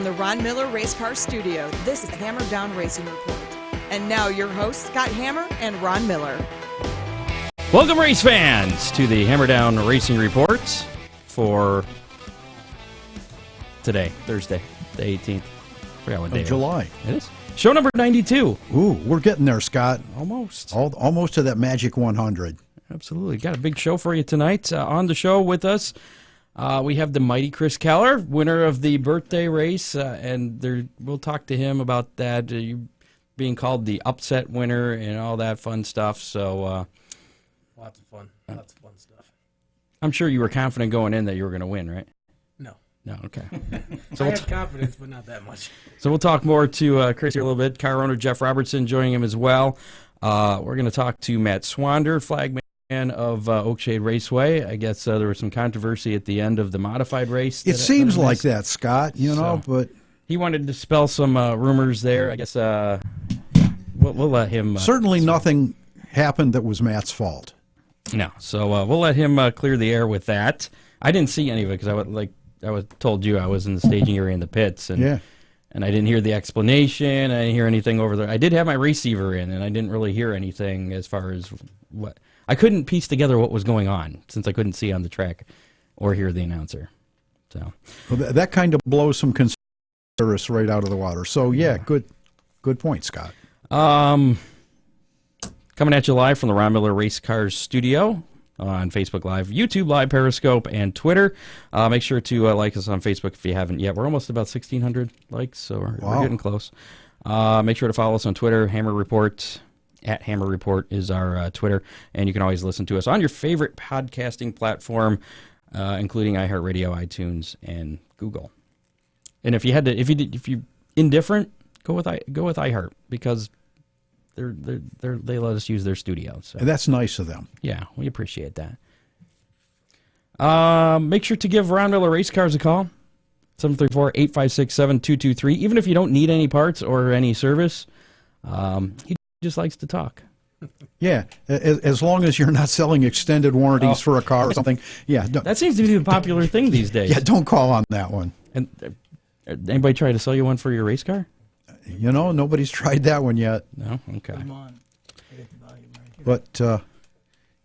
from the Ron Miller Race Car Studio, this is the Hammer Down Racing Report. And now your hosts, Scott Hammer and Ron Miller. Welcome, race fans, to the Hammer Down Racing Report for today, Thursday, the 18th. Forgot what day of July. It is. Show number 92. Ooh, we're getting there, Scott. Almost. Almost to that magic 100. Absolutely. Got a big show for you tonight. On the show with us, we have the mighty Chris Keller, winner of the birthday race, and we'll talk to him about that, you being called the upset winner and all that fun stuff. So, Lots of fun stuff. I'm sure you were confident going in that you were going to win, right? No, okay. So I have confidence, but not that much. So we'll talk more to Chris here a little bit. Car owner Jeff Robertson joining him as well. We're going to talk to Matt Swander, flagman of Oakshade Raceway. I guess there was some controversy at the end of the modified race. It seems like that, Scott, but he wanted to dispel some rumors there. I guess we'll let him... certainly nothing happened that was Matt's fault. No, so we'll let him clear the air with that. I didn't see any of it because I was told you I was in the staging area in the pits, and I didn't hear the explanation. I didn't hear anything over there. I did have my receiver in, and I didn't really hear anything as far as what I couldn't piece together what was going on since I couldn't see on the track or hear the announcer. So that kind of blows some conspiracy right out of the water. So good point, Scott. Coming at you live from the Ron Miller Race Cars Studio on Facebook Live, YouTube Live, Periscope, and Twitter. Make sure to like us on Facebook if you haven't yet. We're almost about 1,600 likes, so we're getting close. Make sure to follow us on Twitter. Hammer Report, at Hammer Report is our Twitter, and you can always listen to us on your favorite podcasting platform, including iHeartRadio, iTunes, and Google. And if you're indifferent, go with iHeart because they let us use their studio. So. And that's nice of them. Yeah, we appreciate that. Make sure to give Ron Miller Race Cars a call, 734-856-7223. Even if you don't need any parts or any service, he just likes to talk. Yeah, as long as you're not selling extended warranties for a car or something. Yeah, that seems to be the popular thing these days. Yeah, don't call on that one. And anybody try to sell you one for your race car? Nobody's tried that one yet. No? Okay. Come on. But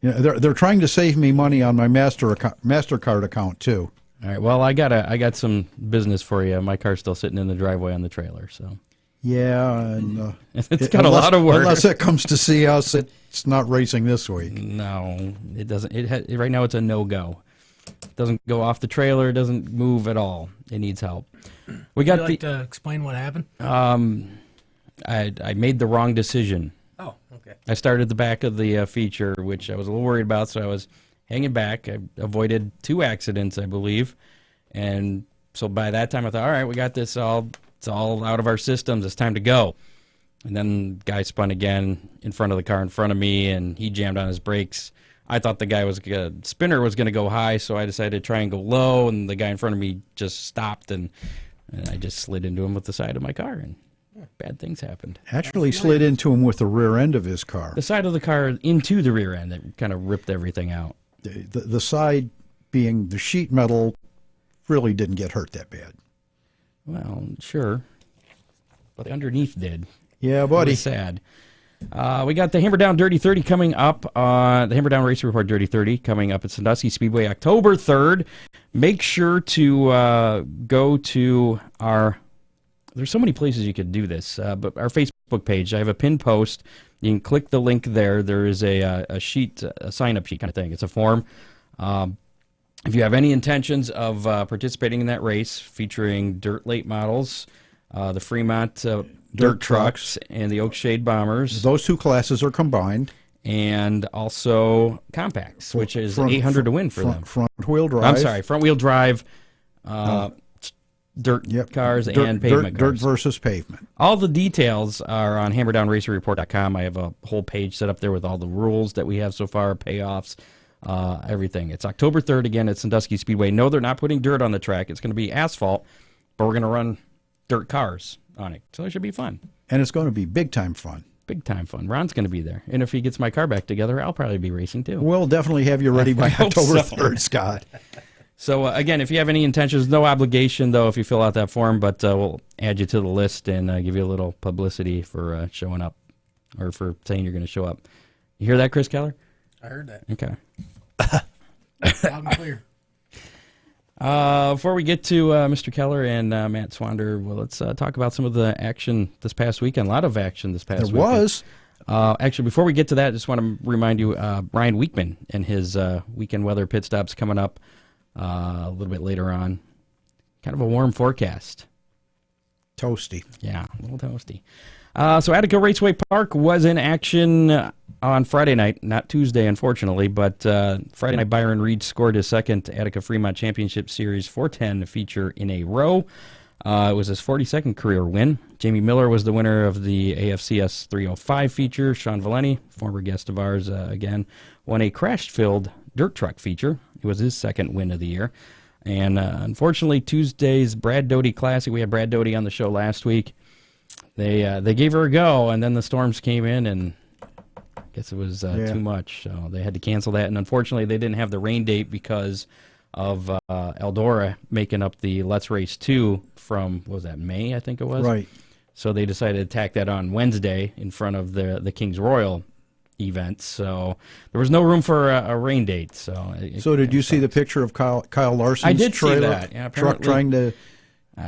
they're trying to save me money on my MasterCard account too. All right. Well, I got some business for you. My car's still sitting in the driveway on the trailer, so. Yeah, and it's got a lot of work. Unless it comes to see us, it's not racing this week. No, it doesn't. Right now, it's a no-go. It doesn't go off the trailer. It doesn't move at all. It needs help. Would you like to explain what happened? I made the wrong decision. Oh, okay. I started the back of the feature, which I was a little worried about, so I was hanging back. I avoided 2 accidents, I believe, and so by that time I thought, all right, we got this all. It's all out of our systems. It's time to go. And then the guy spun again in front of the car in front of me, and he jammed on his brakes. I thought the spinner was going to go high, so I decided to try and go low, and the guy in front of me just stopped, and I just slid into him with the side of my car, and bad things happened. Actually slid into him with the rear end of his car. The side of the car into the rear end. That kind of ripped everything out. The side being the sheet metal really didn't get hurt that bad. Well, sure, but the underneath did. Yeah, buddy. It was sad. We got the Hammer Down Dirty 30 coming up, the Hammer Down Race Report Dirty 30 coming up at Sandusky Speedway October 3rd. Make sure to go to there's so many places you could do this, but our Facebook page, I have a pinned post. You can click the link there. There is a sheet, a sign-up sheet kind of thing. It's a form. If you have any intentions of participating in that race featuring dirt late models, the Fremont dirt trucks, and the Oakshade Bombers. Those 2 classes are combined. And also compacts, which is 800 to win for them. Front-wheel drive. I'm sorry, front-wheel drive dirt cars and pavement cars. Dirt versus pavement. All the details are on hammerdownracerreport.com. I have a whole page set up there with all the rules that we have so far, payoffs, everything. It's October 3rd again at Sandusky Speedway. No, they're not putting dirt on the track. It's going to be asphalt, but we're going to run dirt cars on it. So it should be fun. And it's going to be big-time fun. Big time fun. Ron's going to be there. And if he gets my car back together, I'll probably be racing too. We'll definitely have you ready by October 3rd, Scott. So, again, if you have any intentions, no obligation, though, if you fill out that form, but we'll add you to the list and give you a little publicity for showing up or for saying you're going to show up. You hear that, Chris Keller? I heard that. Okay. Loud and clear. Before we get to Mr. Keller and Matt Swander, well, let's talk about some of the action this past weekend. A lot of action this past weekend. There was. Actually, before we get to that, I just want to remind you, Ryan Weekman and his weekend weather pit stops coming up a little bit later on. Kind of a warm forecast. Toasty. Yeah, a little toasty. So Attica Raceway Park was in action on Friday night, not Tuesday, unfortunately, but Friday night Byron Reed scored his second Attica Fremont Championship Series 410 feature in a row. It was his 42nd career win. Jamie Miller was the winner of the AFCS 305 feature. Sean Valeni, former guest of ours again, won a crash-filled dirt truck feature. It was his second win of the year. And unfortunately, Tuesday's Brad Doty Classic, we had Brad Doty on the show last week. They gave her a go, and then the storms came in, and I guess it was too much. So they had to cancel that. And unfortunately, they didn't have the rain date because of Eldora making up the Let's Race 2 from, what was that, May, I think it was? Right. So they decided to tack that on Wednesday in front of the King's Royal event. So there was no room for a rain date. So did you see the picture of Kyle Larson's I did trailer, see that. Yeah, truck trying to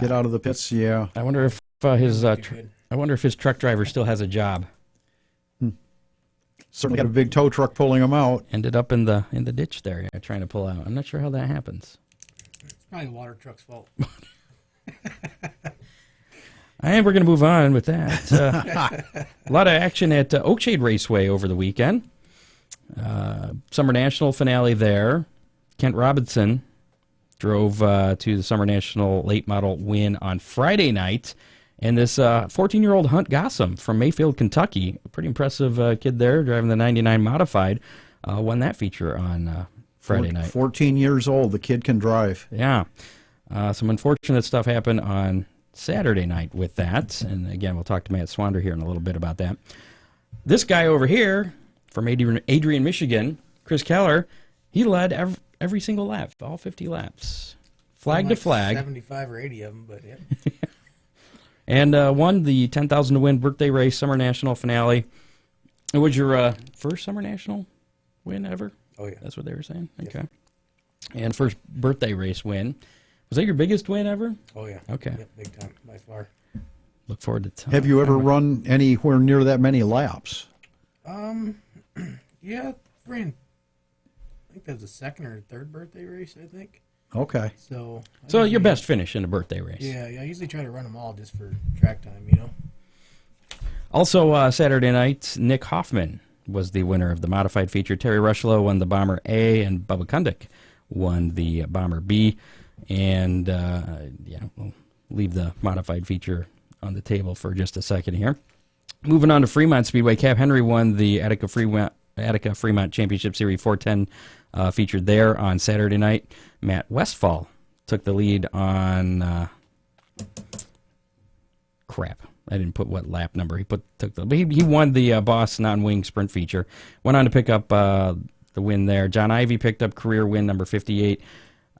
get out of the pits? Yeah. I wonder if his truck driver still has a job. Certainly got a big tow truck pulling him out. Ended up in the ditch there, trying to pull out. I'm not sure how that happens. It's probably the water truck's fault. And we're going to move on with that. A lot of action at Oakshade Raceway over the weekend. Summer National finale there. Kent Robinson drove to the Summer National late model win on Friday night. And this 14-year-old Hunt Gossam from Mayfield, Kentucky, a pretty impressive kid there, driving the 99 Modified, won that feature on Friday night. 14 years old, the kid can drive. Yeah. Some unfortunate stuff happened on Saturday night with that. And again, we'll talk to Matt Swander here in a little bit about that. This guy over here from Adrian, Michigan, Chris Keller, he led every single lap, all 50 laps, flag to flag. 75 or 80 of them, but yeah. And won the 10,000 to win birthday race Summer National finale. It was your first Summer National win ever? Oh, yeah. That's what they were saying? Yes. Okay. And first birthday race win. Was that your biggest win ever? Oh, yeah. Okay. Yep, big time, by far. Look forward to time. Have you ever run anywhere near that many laps? Yeah, ran. I think that was the second or third birthday race, I think. Okay. So your best finish in a birthday race. Yeah, I usually try to run them all just for track time, you know. Also, Saturday night, Nick Hoffman was the winner of the modified feature. Terry Rushlow won the Bomber A, and Bubba Kundick won the Bomber B. And, we'll leave the modified feature on the table for just a second here. Moving on to Fremont Speedway, Cap Henry won the Attica Fremont Championship Series 410 featured there on Saturday night. Matt Westfall took the lead on crap. I didn't put what lap number he he won the Boss non-wing sprint feature. Went on to pick up the win there. John Ivey picked up career win number 58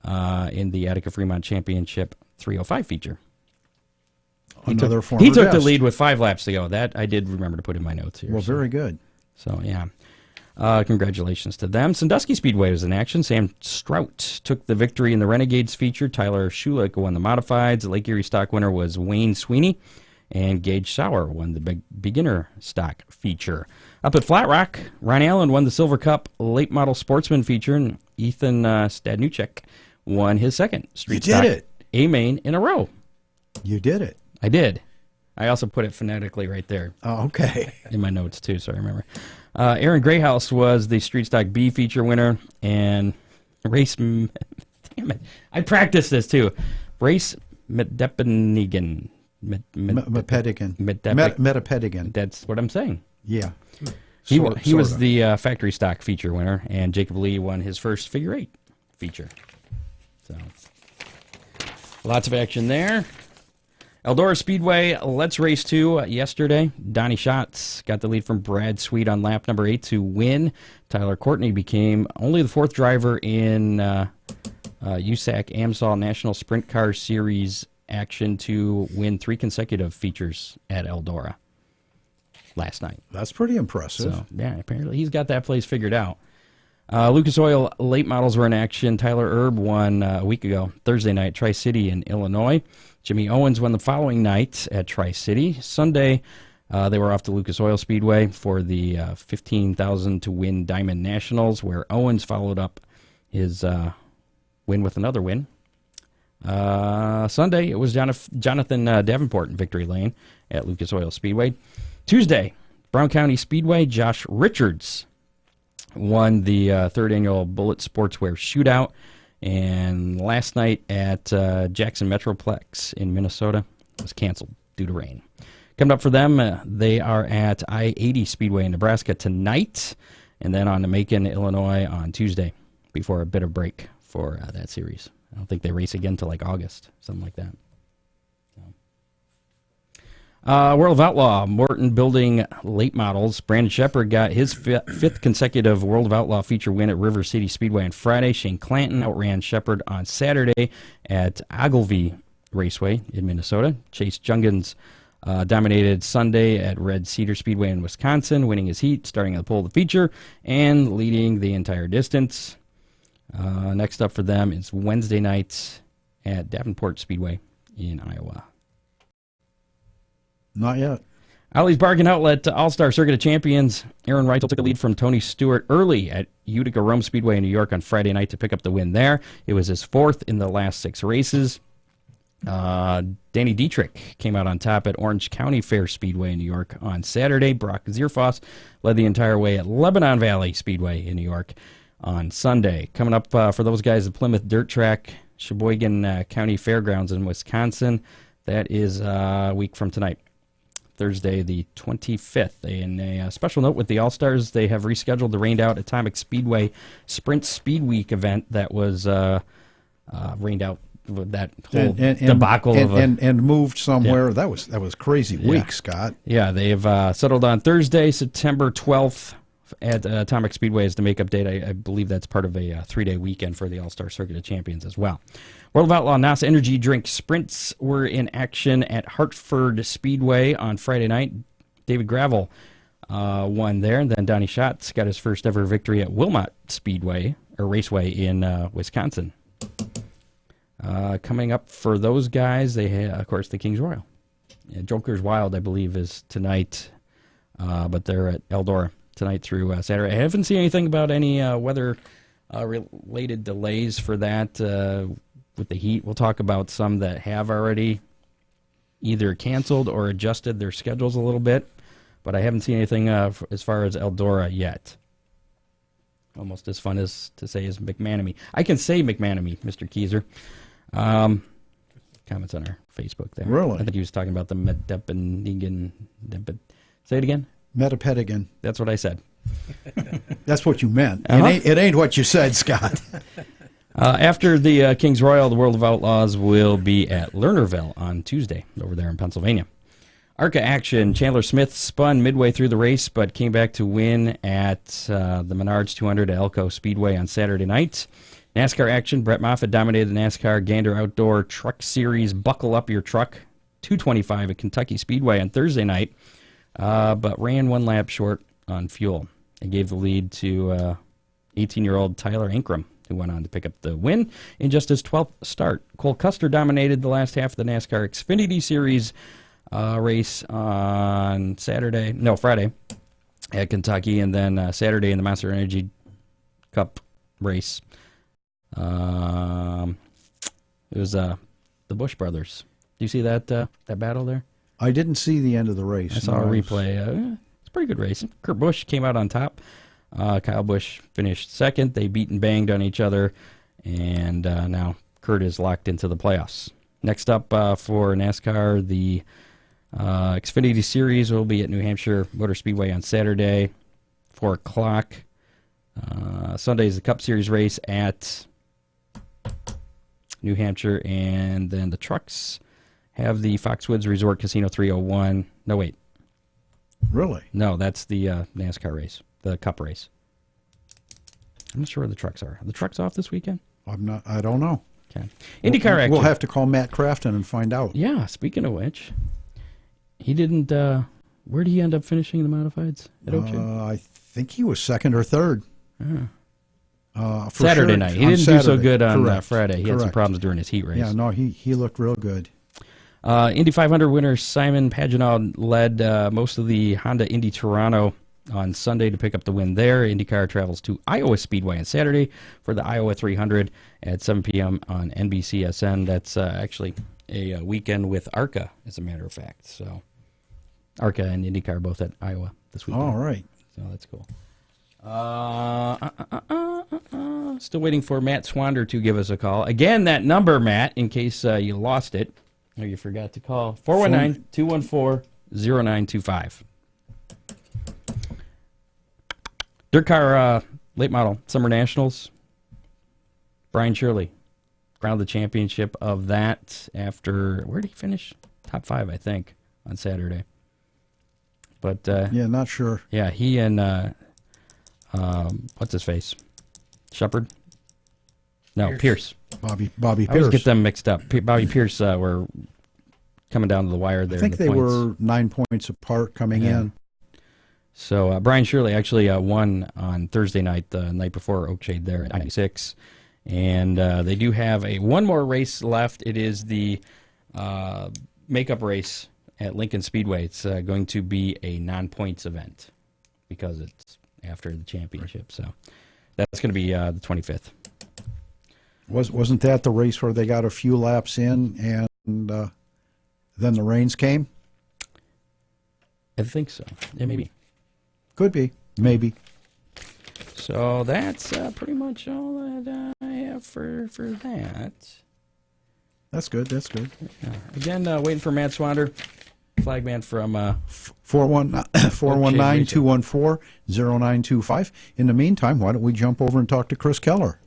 in the Attica Fremont Championship 305 feature. He took the lead with 5 laps to go. That I did remember to put in my notes here. Well, very good. So, yeah. Congratulations to them. Sandusky Speedway was in action. Sam Strout took the victory in the Renegades feature. Tyler Schulich won the Modifieds. The Lake Erie stock winner was Wayne Sweeney. And Gage Sauer won the beginner stock feature. Up at Flat Rock, Ron Allen won the Silver Cup late model sportsman feature. And Ethan Stadnuchek won his second street stock A-main in a row. You did it. I did. I also put it phonetically right there. Oh, okay. In my notes, too, so I remember. Aaron Greyhouse was the Street Stock B feature winner, and Race... damn it. I practiced this, too. Race Metepenigan. Metepedigan. That's what I'm saying. Yeah. He was the factory stock feature winner, and Jacob Lee won his first figure 8 feature. So, lots of action there. Eldora Speedway, Let's Race 2 yesterday. Donnie Schatz got the lead from Brad Sweet on lap number 8 to win. Tyler Courtney became only the 4th driver in USAC AMSOL National Sprint Car Series action to win 3 consecutive features at Eldora last night. That's pretty impressive. So, yeah, apparently he's got that place figured out. Lucas Oil late models were in action. Tyler Erb won a week ago, Thursday night, Tri-City in Illinois. Jimmy Owens won the following night at Tri-City. Sunday, they were off to Lucas Oil Speedway for the $15,000 to win Diamond Nationals, where Owens followed up his win with another win. Sunday, it was Jonathan Davenport in Victory Lane at Lucas Oil Speedway. Tuesday, Brown County Speedway, Josh Richards won the third annual Bullet Sportswear Shootout. And last night at Jackson Metroplex in Minnesota was canceled due to rain. Coming up for them, they are at I-80 Speedway in Nebraska tonight, and then on to Macon, Illinois on Tuesday before a bit of break for that series. I don't think they race again until like August, something like that. World of Outlaw, Morton Building late models. Brandon Shepard got his fifth consecutive World of Outlaw feature win at River City Speedway on Friday. Shane Clanton outran Shepard on Saturday at Ogilvie Raceway in Minnesota. Chase Jungans dominated Sunday at Red Cedar Speedway in Wisconsin, winning his heat, starting at the pole of the feature, and leading the entire distance. Next up for them is Wednesday night at Davenport Speedway in Iowa. Not yet. Ollie's Bargain Outlet All-Star Circuit of Champions. Aaron Reitzel took a lead from Tony Stewart early at Utica Rome Speedway in New York on Friday night to pick up the win there. It was his 4th in the last 6 races. Danny Dietrich came out on top at Orange County Fair Speedway in New York on Saturday. Brock Zierfoss led the entire way at Lebanon Valley Speedway in New York on Sunday. Coming up for those guys at Plymouth Dirt Track, Sheboygan County Fairgrounds in Wisconsin. That is a week from tonight, Thursday the 25th. And a special note with the All-Stars, they have rescheduled the rained-out Atomic Speedway Sprint Speed Week event that was rained out with that whole debacle and moved somewhere. Yeah. That was crazy week, Scott. Yeah, they've settled on Thursday, September 12th at Atomic Speedway as the makeup date. I believe that's part of a 3-day weekend for the All-Star Circuit of Champions as well. World of Outlaw NASA Energy Drink Sprints were in action at Hartford Speedway on Friday night. David Gravel won there, and then Donnie Schatz got his first ever victory at Wilmot Speedway, or Raceway in Wisconsin. Coming up for those guys, they have, of course, the Kings Royal. Yeah, Joker's Wild, I believe, is tonight, but they're at Eldora tonight through Saturday. I haven't seen anything about any weather-related delays for that with the heat. We'll talk about some that have already either canceled or adjusted their schedules a little bit, but I haven't seen anything as far as Eldora yet. Almost as fun as to say as McManamy. I can say McManamy, Mr. Keyser. Comments on our Facebook there. Really? I think he was talking about the say it again? Metapedigan. That's what I said. That's what you meant. Uh-huh. It ain't what you said, Scott. After the Kings Royal, the World of Outlaws will be at Lernerville on Tuesday over there in Pennsylvania. ARCA action. Chandler Smith spun midway through the race, but came back to win at the Menards 200 at Elko Speedway on Saturday night. NASCAR action. Brett Moffitt dominated the NASCAR Gander Outdoor Truck Series Buckle Up Your Truck 225 at Kentucky Speedway on Thursday night, but ran 1 lap short on fuel and gave the lead to 18-year-old Tyler Ankrum, who went on to pick up the win in just his 12th start. Cole Custer dominated the last half of the NASCAR Xfinity Series race on Friday at Kentucky, and then Saturday in the Monster Energy Cup race. It was the Busch brothers. Do you see that battle there? I didn't see the end of the race. I saw a replay. It's a pretty good race. Kurt Busch came out on top. Kyle Busch finished second. They beat and banged on each other, and now Kurt is locked into the playoffs. Next up for NASCAR, the Xfinity Series will be at New Hampshire Motor Speedway on Saturday, 4 o'clock. Sunday is the Cup Series race at New Hampshire, and then the trucks have the Foxwoods Resort Casino 301. No, wait. Really? No, that's the NASCAR race, the Cup race. I'm not sure where the trucks are. Are the trucks off this weekend? I don't know. Okay. IndyCar action. We'll have to call Matt Crafton and find out. Yeah, speaking of which, he didn't, where did he end up finishing the modifieds? At Oakshade? I think he was second or third. Saturday night. He didn't do so good on Friday. He had some Correct. problems during his heat race. Yeah, no, he looked real good. Indy 500 winner Simon Pagenaud led most of the Honda Indy Toronto on Sunday to pick up the win there. IndyCar travels to Iowa Speedway on Saturday for the Iowa 300 at 7 p.m. on NBCSN. That's actually a weekend with ARCA, as a matter of fact. So ARCA and IndyCar both at Iowa this weekend. All right. So that's cool. Still waiting for Matt Swander to give us a call. Again, that number, Matt, in case you lost it or you forgot to call, 419-214-0925. Dirt Car Late Model Summer Nationals. Brian Shirley crowned the championship of that after, where did he finish? Top 5, I think, on Saturday. But yeah, not sure. Yeah, he and what's his face? Shepard? No, Pierce. Bobby I always Pierce. get them mixed up. Bobby Pierce were coming down to the wire there. I think in the they points. were 9 points apart coming in. So Brian Shirley actually won on Thursday night, the night before Oakshade there at 96. And they do have one more race left. It is the makeup race at Lincoln Speedway. It's going to be a non-points event because it's after the championship. So that's going to be the 25th. Wasn't that the race where they got a few laps in and then the rains came? I think so. Yeah, maybe. Could be. Maybe. So that's pretty much all that I have for that. That's good. That's good. Yeah. Again, waiting for Matt Swander, flagman from 419-214-0925. In the meantime, why don't we jump over and talk to Chris Keller?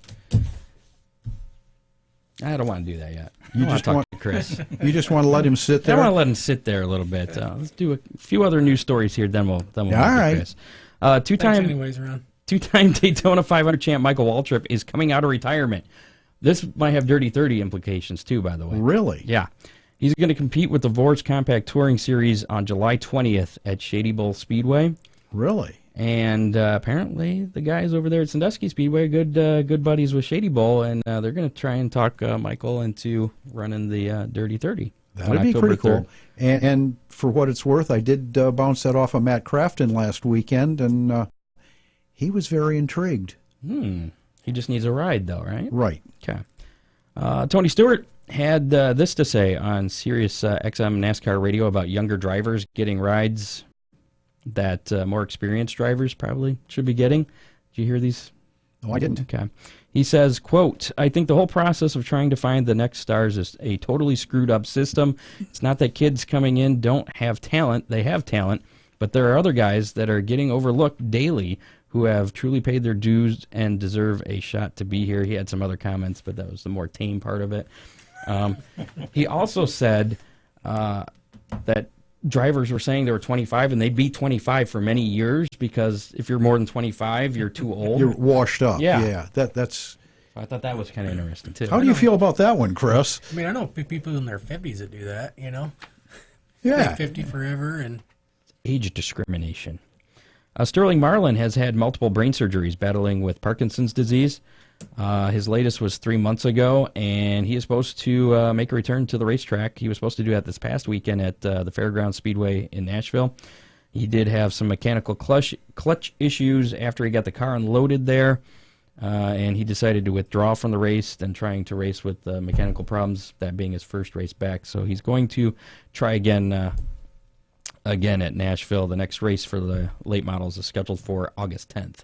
I don't want to do that yet. You I want just to talk to Chris. You just want to let him sit there? I want to let him sit there a little bit. Let's do a few other news stories here, then we'll all talk to right. Chris. Thanks anyways, Ron. Two-time Daytona 500 champ Michael Waltrip is coming out of retirement. This might have Dirty 30 implications, too, by the way. Really? Yeah. He's going to compete with the Vorge Compact Touring Series on July 20th at Shady Bull Speedway. Really? And apparently the guys over there at Sandusky Speedway are good buddies with Shady Bull, and they're going to try and talk Michael into running the Dirty 30. That would be pretty cool. And for what it's worth, I did bounce that off of Matt Crafton last weekend, and he was very intrigued. He just needs a ride, though, right? Right. Okay. Tony Stewart had this to say on Sirius XM NASCAR radio about younger drivers getting rides that more experienced drivers probably should be getting. Did you hear these? No, I didn't. Okay. He says, quote, "I think the whole process of trying to find the next stars is a totally screwed up system. It's not that kids coming in don't have talent. They have talent, but there are other guys that are getting overlooked daily who have truly paid their dues and deserve a shot to be here." He had some other comments, but that was the more tame part of it. He also said that drivers were saying they were 25 and they'd be 25 for many years because if you're more than 25, you're too old. You're washed up. Yeah. That's. I thought that was kind of interesting, too. How do you feel about that one, Chris? I mean, I know people in their 50s that do that, you know? Yeah. Like 50 forever and... Age discrimination. Sterling Marlin has had multiple brain surgeries battling with Parkinson's disease. His latest was 3 months ago, and he is supposed to make a return to the racetrack. He was supposed to do that this past weekend at the Fairgrounds Speedway in Nashville. He did have some mechanical clutch issues after he got the car unloaded there, and he decided to withdraw from the race and trying to race with mechanical problems, that being his first race back. So he's going to try again at Nashville. The next race for the late models is scheduled for August 10th.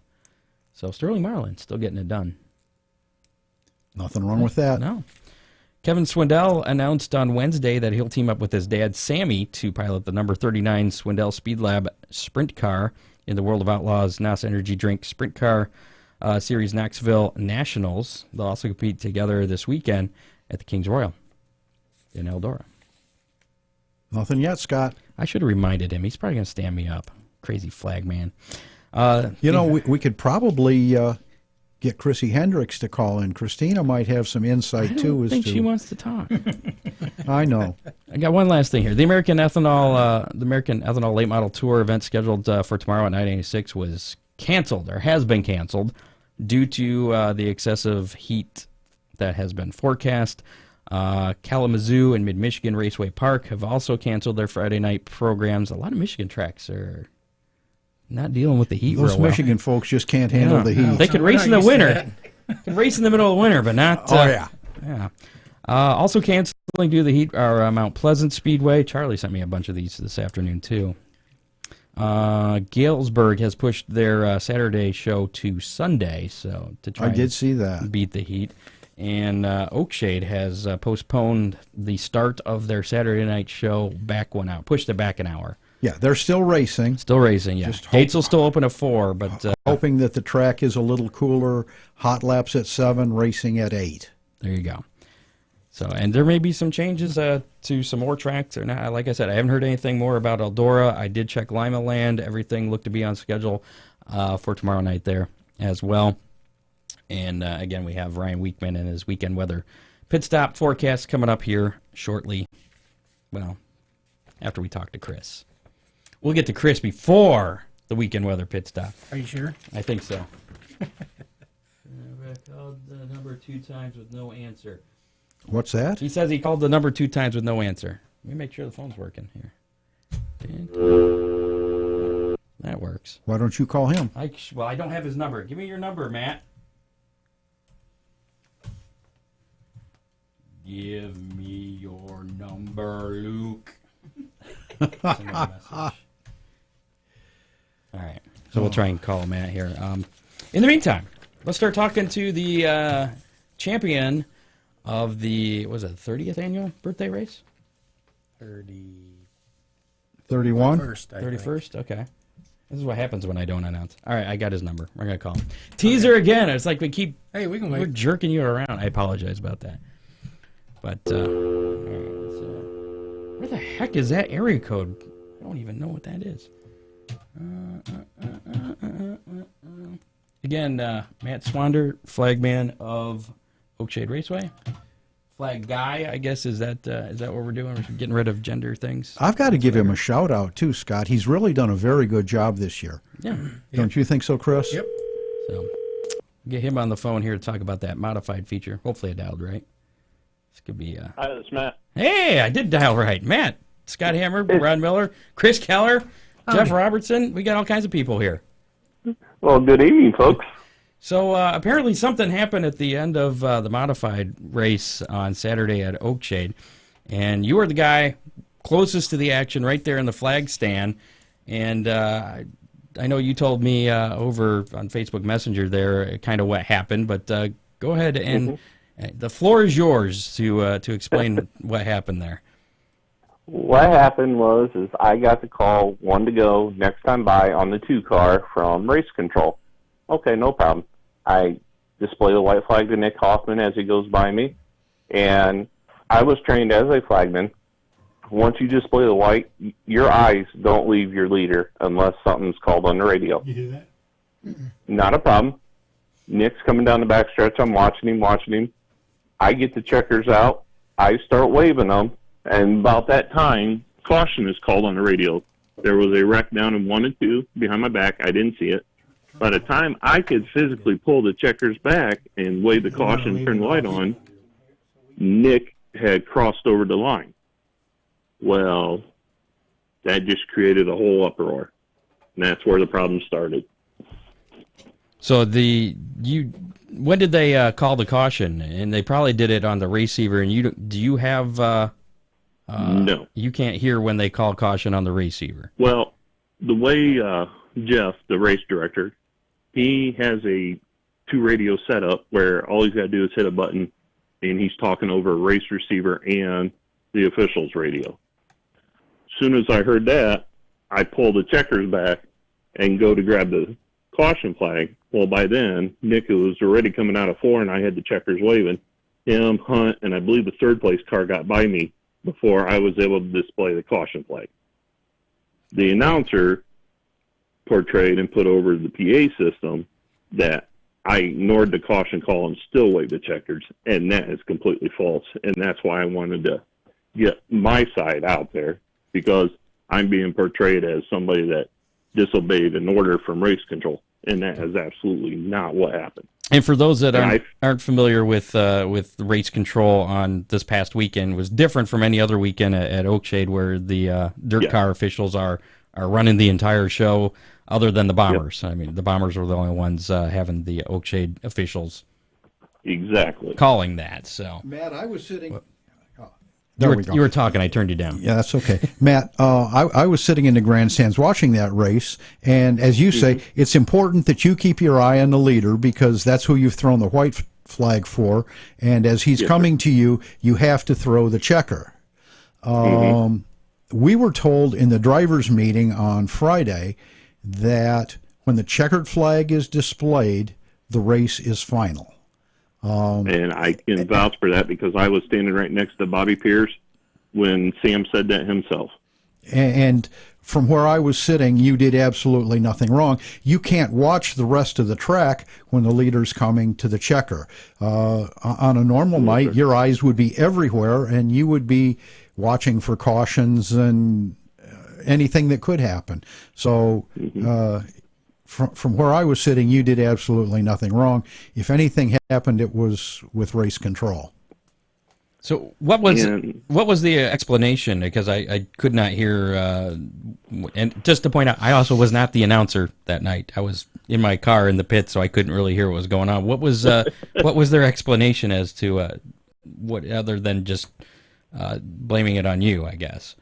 So Sterling Marlin still getting it done. Nothing wrong with that. No. Kevin Swindell announced on Wednesday that he'll team up with his dad, Sammy, to pilot the number 39 Swindell Speed Lab sprint car in the World of Outlaws NOS Energy Drink Sprint Car Series Knoxville Nationals. They'll also compete together this weekend at the Kings Royal in Eldora. Nothing yet, Scott. I should have reminded him. He's probably going to stand me up. Crazy flag man. We could probably get Chrissy Hendricks to call in. Christina might have some insight too. I think she wants to talk. I know. I got one last thing here. The American Ethanol Late Model Tour event scheduled for tomorrow at 9:86 was canceled, or has been canceled, due to the excessive heat that has been forecast. Kalamazoo and Mid-Michigan Raceway Park have also canceled their Friday night programs. A lot of Michigan tracks are not dealing with the heat Those real well. Michigan folks just can't handle the heat. They can race in the winter. Can race in the middle of winter, but not... Yeah. Also canceling due to the heat are Mount Pleasant Speedway. Charlie sent me a bunch of these this afternoon, too. Galesburg has pushed their Saturday show to Sunday, so to try I did see that. beat the heat. And Oakshade has postponed the start of their Saturday night show pushed it back an hour. Yeah, they're still racing. Still racing, yeah. Gates will still open at 4, but... hoping that the track is a little cooler. Hot laps at 7, racing at 8. There you go. So, and there may be some changes to some more tracks. Or not. Like I said, I haven't heard anything more about Eldora. I did check Lima Land. Everything looked to be on schedule for tomorrow night there as well. And, again, we have Ryan Weekman and his weekend weather pit stop forecast coming up here shortly. Well, after we talk to Chris. We'll get to Chris before the weekend weather pit stop. Are you sure? I think so. I called the number 2 times with no answer. What's that? He says he called the number 2 times with no answer. Let me make sure the phone's working here. That works. Why don't you call him? I don't have his number. Give me your number, Matt. Give me your number, Luke. Send him a message. All right. So we'll try and call Matt here. In the meantime, let's start talking to the champion of the, 30th annual birthday race? 31? 31st? Okay. This is what happens when I don't announce. All right, I got his number. We're going to call him. Teaser again. It's like we can wait. We're jerking you around. I apologize about that. But, all right, so, where the heck is that area code? I don't even know what that is. Again, Matt Swander, flagman of Oakshade Raceway. Flag guy, I guess, is that what we're doing? We're getting rid of gender things? I've got to give him a shout out too, Scott. He's really done a very good job this year. Yeah. Don't you think so, Chris? Yep. So, get him on the phone here to talk about that modified feature. Hopefully I dialed right. This could be... Hi, this is Matt. Hey, I did dial right. Matt, Scott Hammer, Ron Miller, Chris Keller, Jeff Robertson. We got all kinds of people here. Well, good evening, folks. So apparently something happened at the end of the modified race on Saturday at Oakshade, and you were the guy closest to the action right there in the flag stand, and I know you told me over on Facebook Messenger there kind of what happened, but go ahead and the floor is yours to explain what happened there. What happened was I got the call, one to go, next time by on the 2 car from race control. Okay, no problem. I display the white flag to Nick Hoffman as he goes by me, and I was trained as a flagman. Once you display the white, your eyes don't leave your leader unless something's called on the radio. You hear that? Not a problem. Nick's coming down the back stretch. I'm watching him. I get the checkers out. I start waving them, and about that time, caution is called on the radio. There was a wreck down in 1 and 2 behind my back. I didn't see it. By the time I could physically pull the checkers back and wave the caution, turn the light on, Nick had crossed over the line. Well, that just created a whole uproar, and that's where the problem started. So when did they call the caution? And they probably did it on the receiver. And do you have? No, you can't hear when they call caution on the receiver. Well, the way Jeff, the race director, he has a 2 radio setup where all he's got to do is hit a button, and he's talking over a race receiver and the official's radio. As soon as I heard that, I pull the checkers back and go to grab the caution flag. Well, by then, Nick was already coming out of 4, and I had the checkers waving. Him, Hunt, and I believe the 3rd place car got by me before I was able to display the caution flag. The announcer portrayed and put over the PA system that I ignored the caution call and still waved the checkers, and that is completely false. And that's why I wanted to get my side out there, because I'm being portrayed as somebody that disobeyed an order from race control, and that is absolutely not what happened. And for those that aren't familiar with race control on this past weekend, was different from any other weekend at Oakshade, where the dirt car officials are running the entire show, other than the Bombers. I mean, the Bombers were the only ones having the Oakshade officials calling that. So, Matt, I was sitting. You were talking. I turned you down. Yeah, that's okay. Matt, I was sitting in the grandstands watching that race, and as you say, it's important that you keep your eye on the leader, because that's who you've thrown the white flag for, and as he's coming to you, you have to throw the checker. We were told in the drivers' meeting on Friday that when the checkered flag is displayed, the race is final. And I can vouch for that, because I was standing right next to Bobby Pierce when Sam said that himself. And from where I was sitting, you did absolutely nothing wrong. You can't watch the rest of the track when the leader's coming to the checker. On a normal night, your eyes would be everywhere, and you would be watching for cautions and anything that could happen. So from where I was sitting, you did absolutely nothing wrong. If anything happened, it was with race control. So what was the explanation? Because I could not hear. And just to point out, I also was not the announcer that night. I was in my car in the pit, so I couldn't really hear what was going on. What was their explanation as to what, other than just blaming it on you, I guess?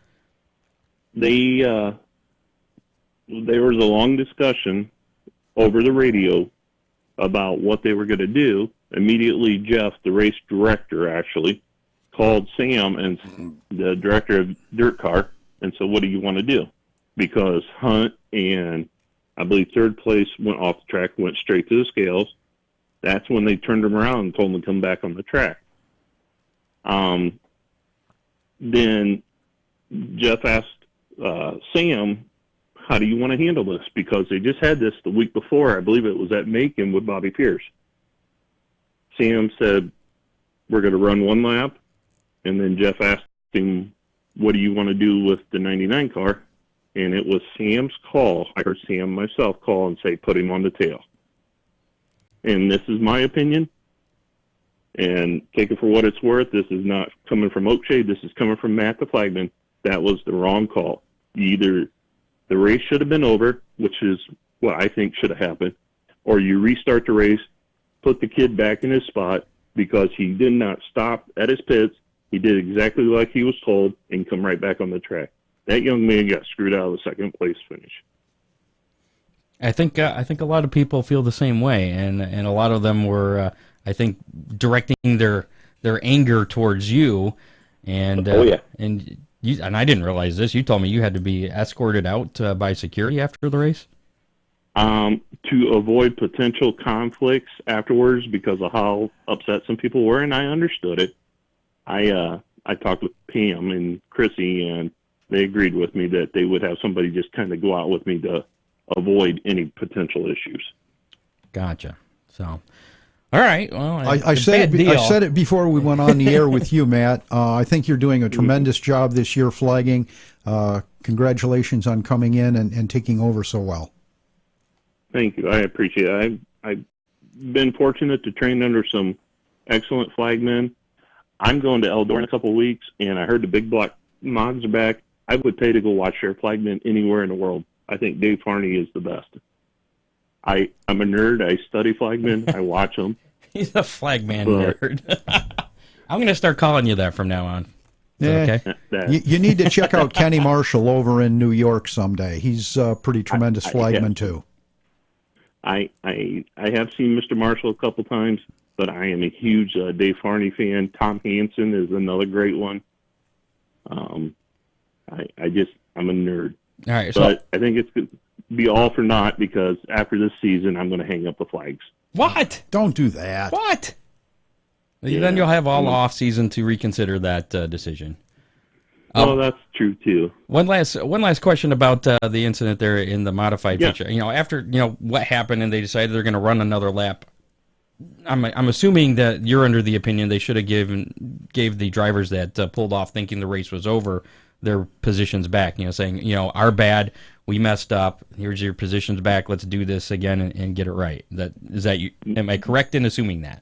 There was a long discussion over the radio about what they were going to do. Immediately, Jeff, the race director, actually called Sam and the director of dirt car and said, "What do you want to do?" Because Hunt and I believe third place went off the track, went straight to the scales. That's when they turned him around and told him to come back on the track. Then Jeff asked Sam, "How do you want to handle this?" Because they just had this the week before. I believe it was at Macon with Bobby Pierce. Sam said, "We're going to run one lap." And then Jeff asked him, "What do you want to do with the 99 car?" And it was Sam's call. I heard Sam myself call and say, "Put him on the tail." And this is my opinion. And take it for what it's worth. This is not coming from Oakshade. This is coming from Matt the flagman. That was the wrong call. Either the race should have been over, which is what I think should have happened, or you restart the race, put the kid back in his spot, because he did not stop at his pits. He did exactly like he was told and come right back on the track. That young man got screwed out of the second place finish. I think a lot of people feel the same way, and a lot of them were, I think, directing their anger towards you, and and I didn't realize this. You told me you had to be escorted out by security after the race? To avoid potential conflicts afterwards because of how upset some people were, and I understood it. I talked with Pam and Chrissy, and they agreed with me that they would have somebody just kind of go out with me to avoid any potential issues. Gotcha. So, all right. Well, I said it before we went on the air with you, Matt. I think you're doing a tremendous job this year flagging. Congratulations on coming in and taking over so well. Thank you. I appreciate it. I've been fortunate to train under some excellent flagmen. I'm going to Eldor in a couple of weeks, and I heard the big block mods are back. I would pay to go watch their flagmen anywhere in the world. I think Dave Farney is the best. I'm a nerd. I study flagmen. I watch them. He's a flagman nerd. I'm going to start calling you that from now on. Yeah. Okay? You need to check out Kenny Marshall over in New York someday. He's a pretty tremendous flagman, too. I have seen Mr. Marshall a couple times, but I am a huge Dave Farney fan. Tom Hansen is another great one. I'm a nerd. All right, but I think it's going to be all for naught, because after this season, I'm going to hang up the flags. What? Don't do that. What? Yeah. Then you'll have all off season to reconsider that decision. Oh, that's true too. One last question about the incident there in the modified feature. After what happened, and they decided they're going to run another lap I'm assuming that you're under the opinion they should have gave the drivers that pulled off thinking the race was over their positions back. Saying our bad, we messed up. Here's your positions back. Let's do this again and get it right. Am I correct in assuming that?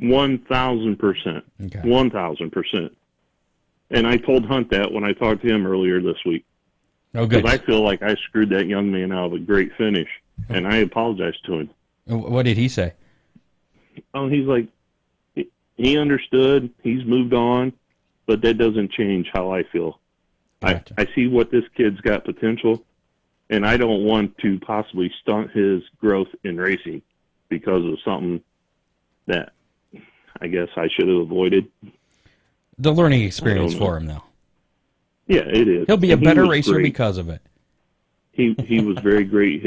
1,000%. Okay. 1,000%. And I told Hunt that when I talked to him earlier this week. Oh, good. Because I feel like I screwed that young man out of a great finish, and I apologized to him. What did he say? Oh, he's like, he understood. He's moved on, but that doesn't change how I feel. Gotcha. I see what this kid's got potential, and I don't want to possibly stunt his growth in racing because of something that I guess I should have avoided. The learning experience for him, though. Yeah, it is. He'll be a better racer great. because of it. He was very great.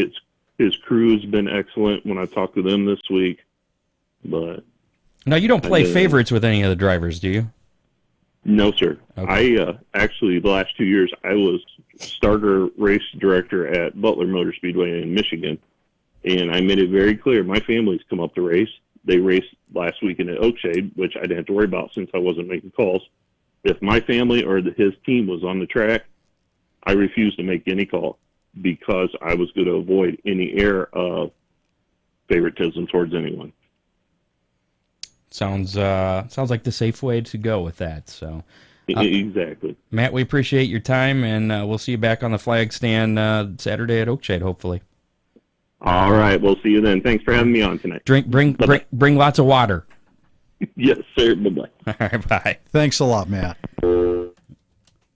His crew has been excellent when I talked to them this week. But now you don't play favorites with any of the drivers, do you? No, sir. Okay. I actually the last 2 years I was starter race director at Butler Motor Speedway in Michigan, and I made it very clear my family's come up to race. They raced last weekend at Oakshade, which I didn't have to worry about since I wasn't making calls. If my family or his team was on the track, I refused to make any call because I was going to avoid any air of favoritism towards anyone. Sounds like the safe way to go with that. So, Exactly. Matt, we appreciate your time, and we'll see you back on the flag stand Saturday at Oakshade, hopefully. All right, we'll see you then. Thanks for having me on tonight. Bring lots of water. Yes, sir. Bye-bye. All right, bye. Thanks a lot, Matt.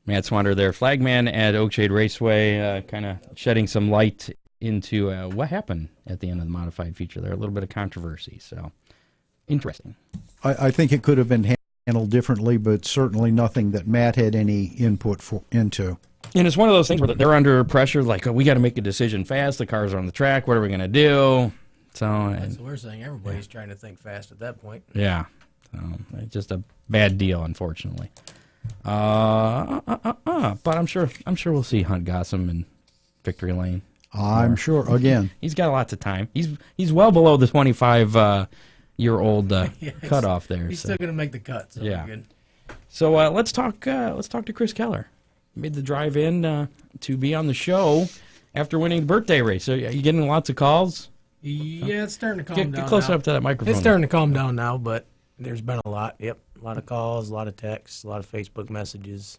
Matt Swander there, flagman at Oakshade Raceway, kind of shedding some light into what happened at the end of the modified feature there. A little bit of controversy, so interesting. I think it could have been handled differently, but certainly nothing that Matt had any input into. And it's one of those things where they're under pressure, like, we got to make a decision fast. The cars are on the track. What are we going to do? So That's what we're saying. Everybody's trying to think fast at that point. yeah, so it's just a bad deal, unfortunately. But I'm sure we'll see Hunt Gossam in victory lane. I'm sure. Again, He's got lots of time. He's well below the 25-year-old cutoff there. He's So. still going to make the cut. So Yeah. we're good. So let's talk to Chris Keller. Made the drive in to be on the show after winning the birthday race. So are you getting lots of calls? Yeah, it's starting to calm down. Get close now. up to that microphone. It's starting to calm down now, but there's been a lot. Yep, a lot of calls, a lot of texts, a lot of Facebook messages.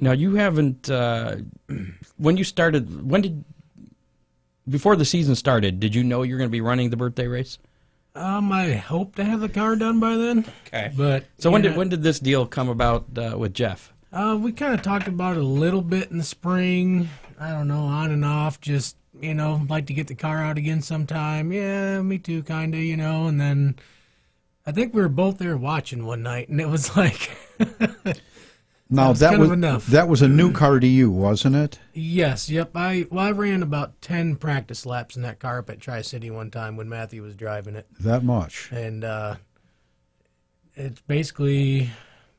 Now you haven't. When you started, before the season started, did you know you were going to be running the birthday race? I hope to have the car done by then. Okay. But So when did this deal come about with Jeff? We kind of talked about it a little bit in the spring. I don't know, on and off. Just like to get the car out again sometime. Yeah, me too, kind of. And then I think we were both there watching one night, and it was like. now that was a new car to you, wasn't it? Yes. Yep. I ran about 10 practice laps in that car up at Tri-City one time when Matthew was driving it. That much. And it's basically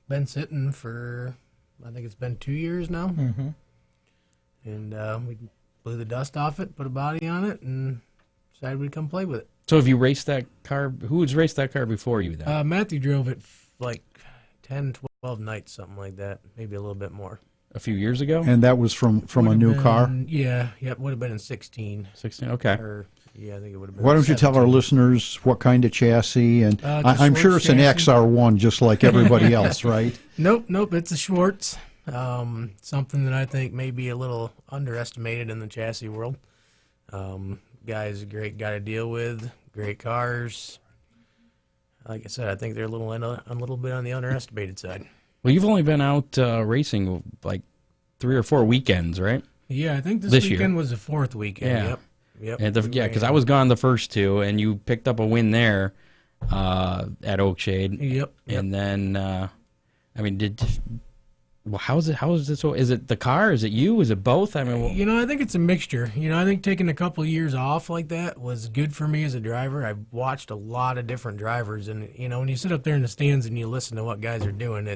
been sitting for, I think it's been 2 years now. Mm-hmm. And we blew the dust off it, put a body on it, and decided we'd come play with it. So have you raced that car? Who's raced that car before you then? Matthew drove it like 10, 12 nights, something like that, maybe a little bit more. A few years ago? And that was from a new car? Yeah, would have been in 16. 16, okay. Or, yeah, I think it would have been. Why don't you tell our listeners what kind of chassis? And I'm sure it's an Schwartz XR1 just like everybody else, right? Nope, it's a Schwartz. Something that I think may be a little underestimated in the chassis world. Guy's a great guy to deal with, great cars. Like I said, I think they're a little bit on the underestimated side. Well, you've only been out racing like 3 or 4 weekends, right? Yeah, I think this year. weekend was the 4th weekend. Yeah. Yep. And because I was gone the first 2, and you picked up a win there at Oakshade. Yep. And then, how is it? How is this? So is it the car? Is it you? Is it both? I mean, I think it's a mixture. I think taking a couple of years off like that was good for me as a driver. I've watched a lot of different drivers, and when you sit up there in the stands and you listen to what guys are doing,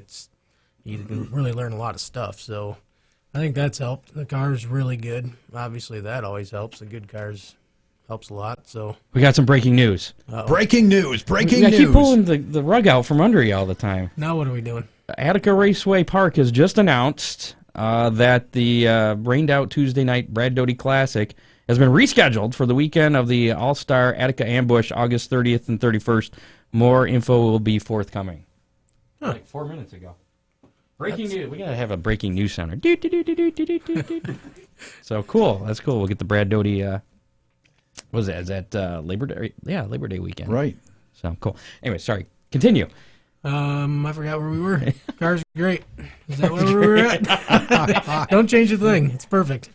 you can really learn a lot of stuff. So I think that's helped. The car's really good. Obviously, that always helps. A good car's helps a lot. So We got some breaking news. Breaking news! Breaking I news! keep pulling the rug out from under you all the time. now what are we doing? Attica Raceway Park has just announced that the rained-out Tuesday night Brad Doty Classic has been rescheduled for the weekend of the All-Star Attica Ambush, August 30th and 31st. More info will be forthcoming. Huh. Like 4 minutes ago. Breaking news. We got to have a breaking news sounder. So cool. That's cool. We'll get the Brad Doty, what was that? Is that Labor Day? Yeah, Labor Day weekend. Right. So cool. Anyway, sorry. Continue. I forgot where we were. Cars are great. Is that where we were at? Don't change a thing. It's perfect.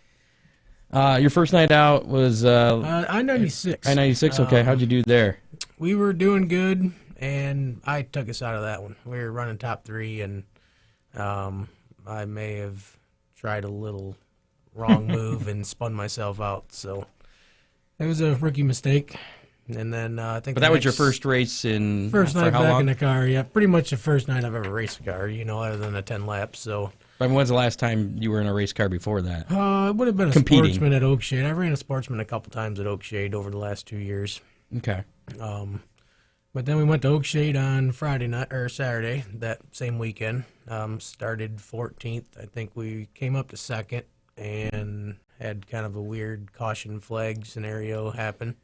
Your first night out was I-96. I-96. Okay, how'd you do there? We were doing good, and I took us out of that one. We were running top 3, and I may have tried a little wrong move and spun myself out. So it was a rookie mistake. And then I think. But that was your first race in. First night for how back long? in the car. Yeah, pretty much the first night I've ever raced a car. Other than the 10 laps. So. I mean, when's the last time you were in a race car before that? It would have been a Competing. Sportsman at Oakshade. I ran a Sportsman a couple times at Oakshade over the last 2 years. Okay. But then we went to Oakshade on Friday night or Saturday that same weekend. Started 14th. I think we came up to second and had kind of a weird caution flag scenario happen.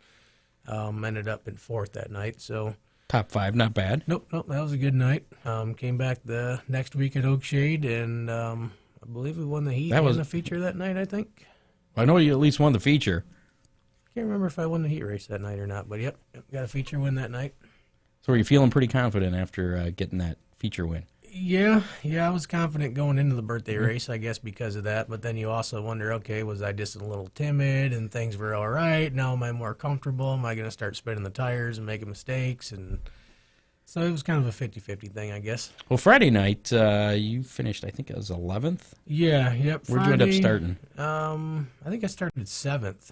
Ended up in 4th that night. So Top 5, not bad. nope, that was a good night. Came back the next week at Oakshade, and I believe we won the heat and the feature that night. I think. I know you at least won the feature. Can't remember if I won the heat race that night or not, but yep, got a feature win that night. So were you feeling pretty confident after getting that feature win? Yeah, I was confident going into the birthday race, I guess, because of that. But then you also wonder, okay, was I just a little timid and things were all right? Now am I more comfortable? Am I going to start spinning the tires and making mistakes? And so it was kind of a 50-50 thing, I guess. Well, Friday night, you finished, I think it was 11th? Yeah, yep. Where'd you end up starting? I think I started 7th.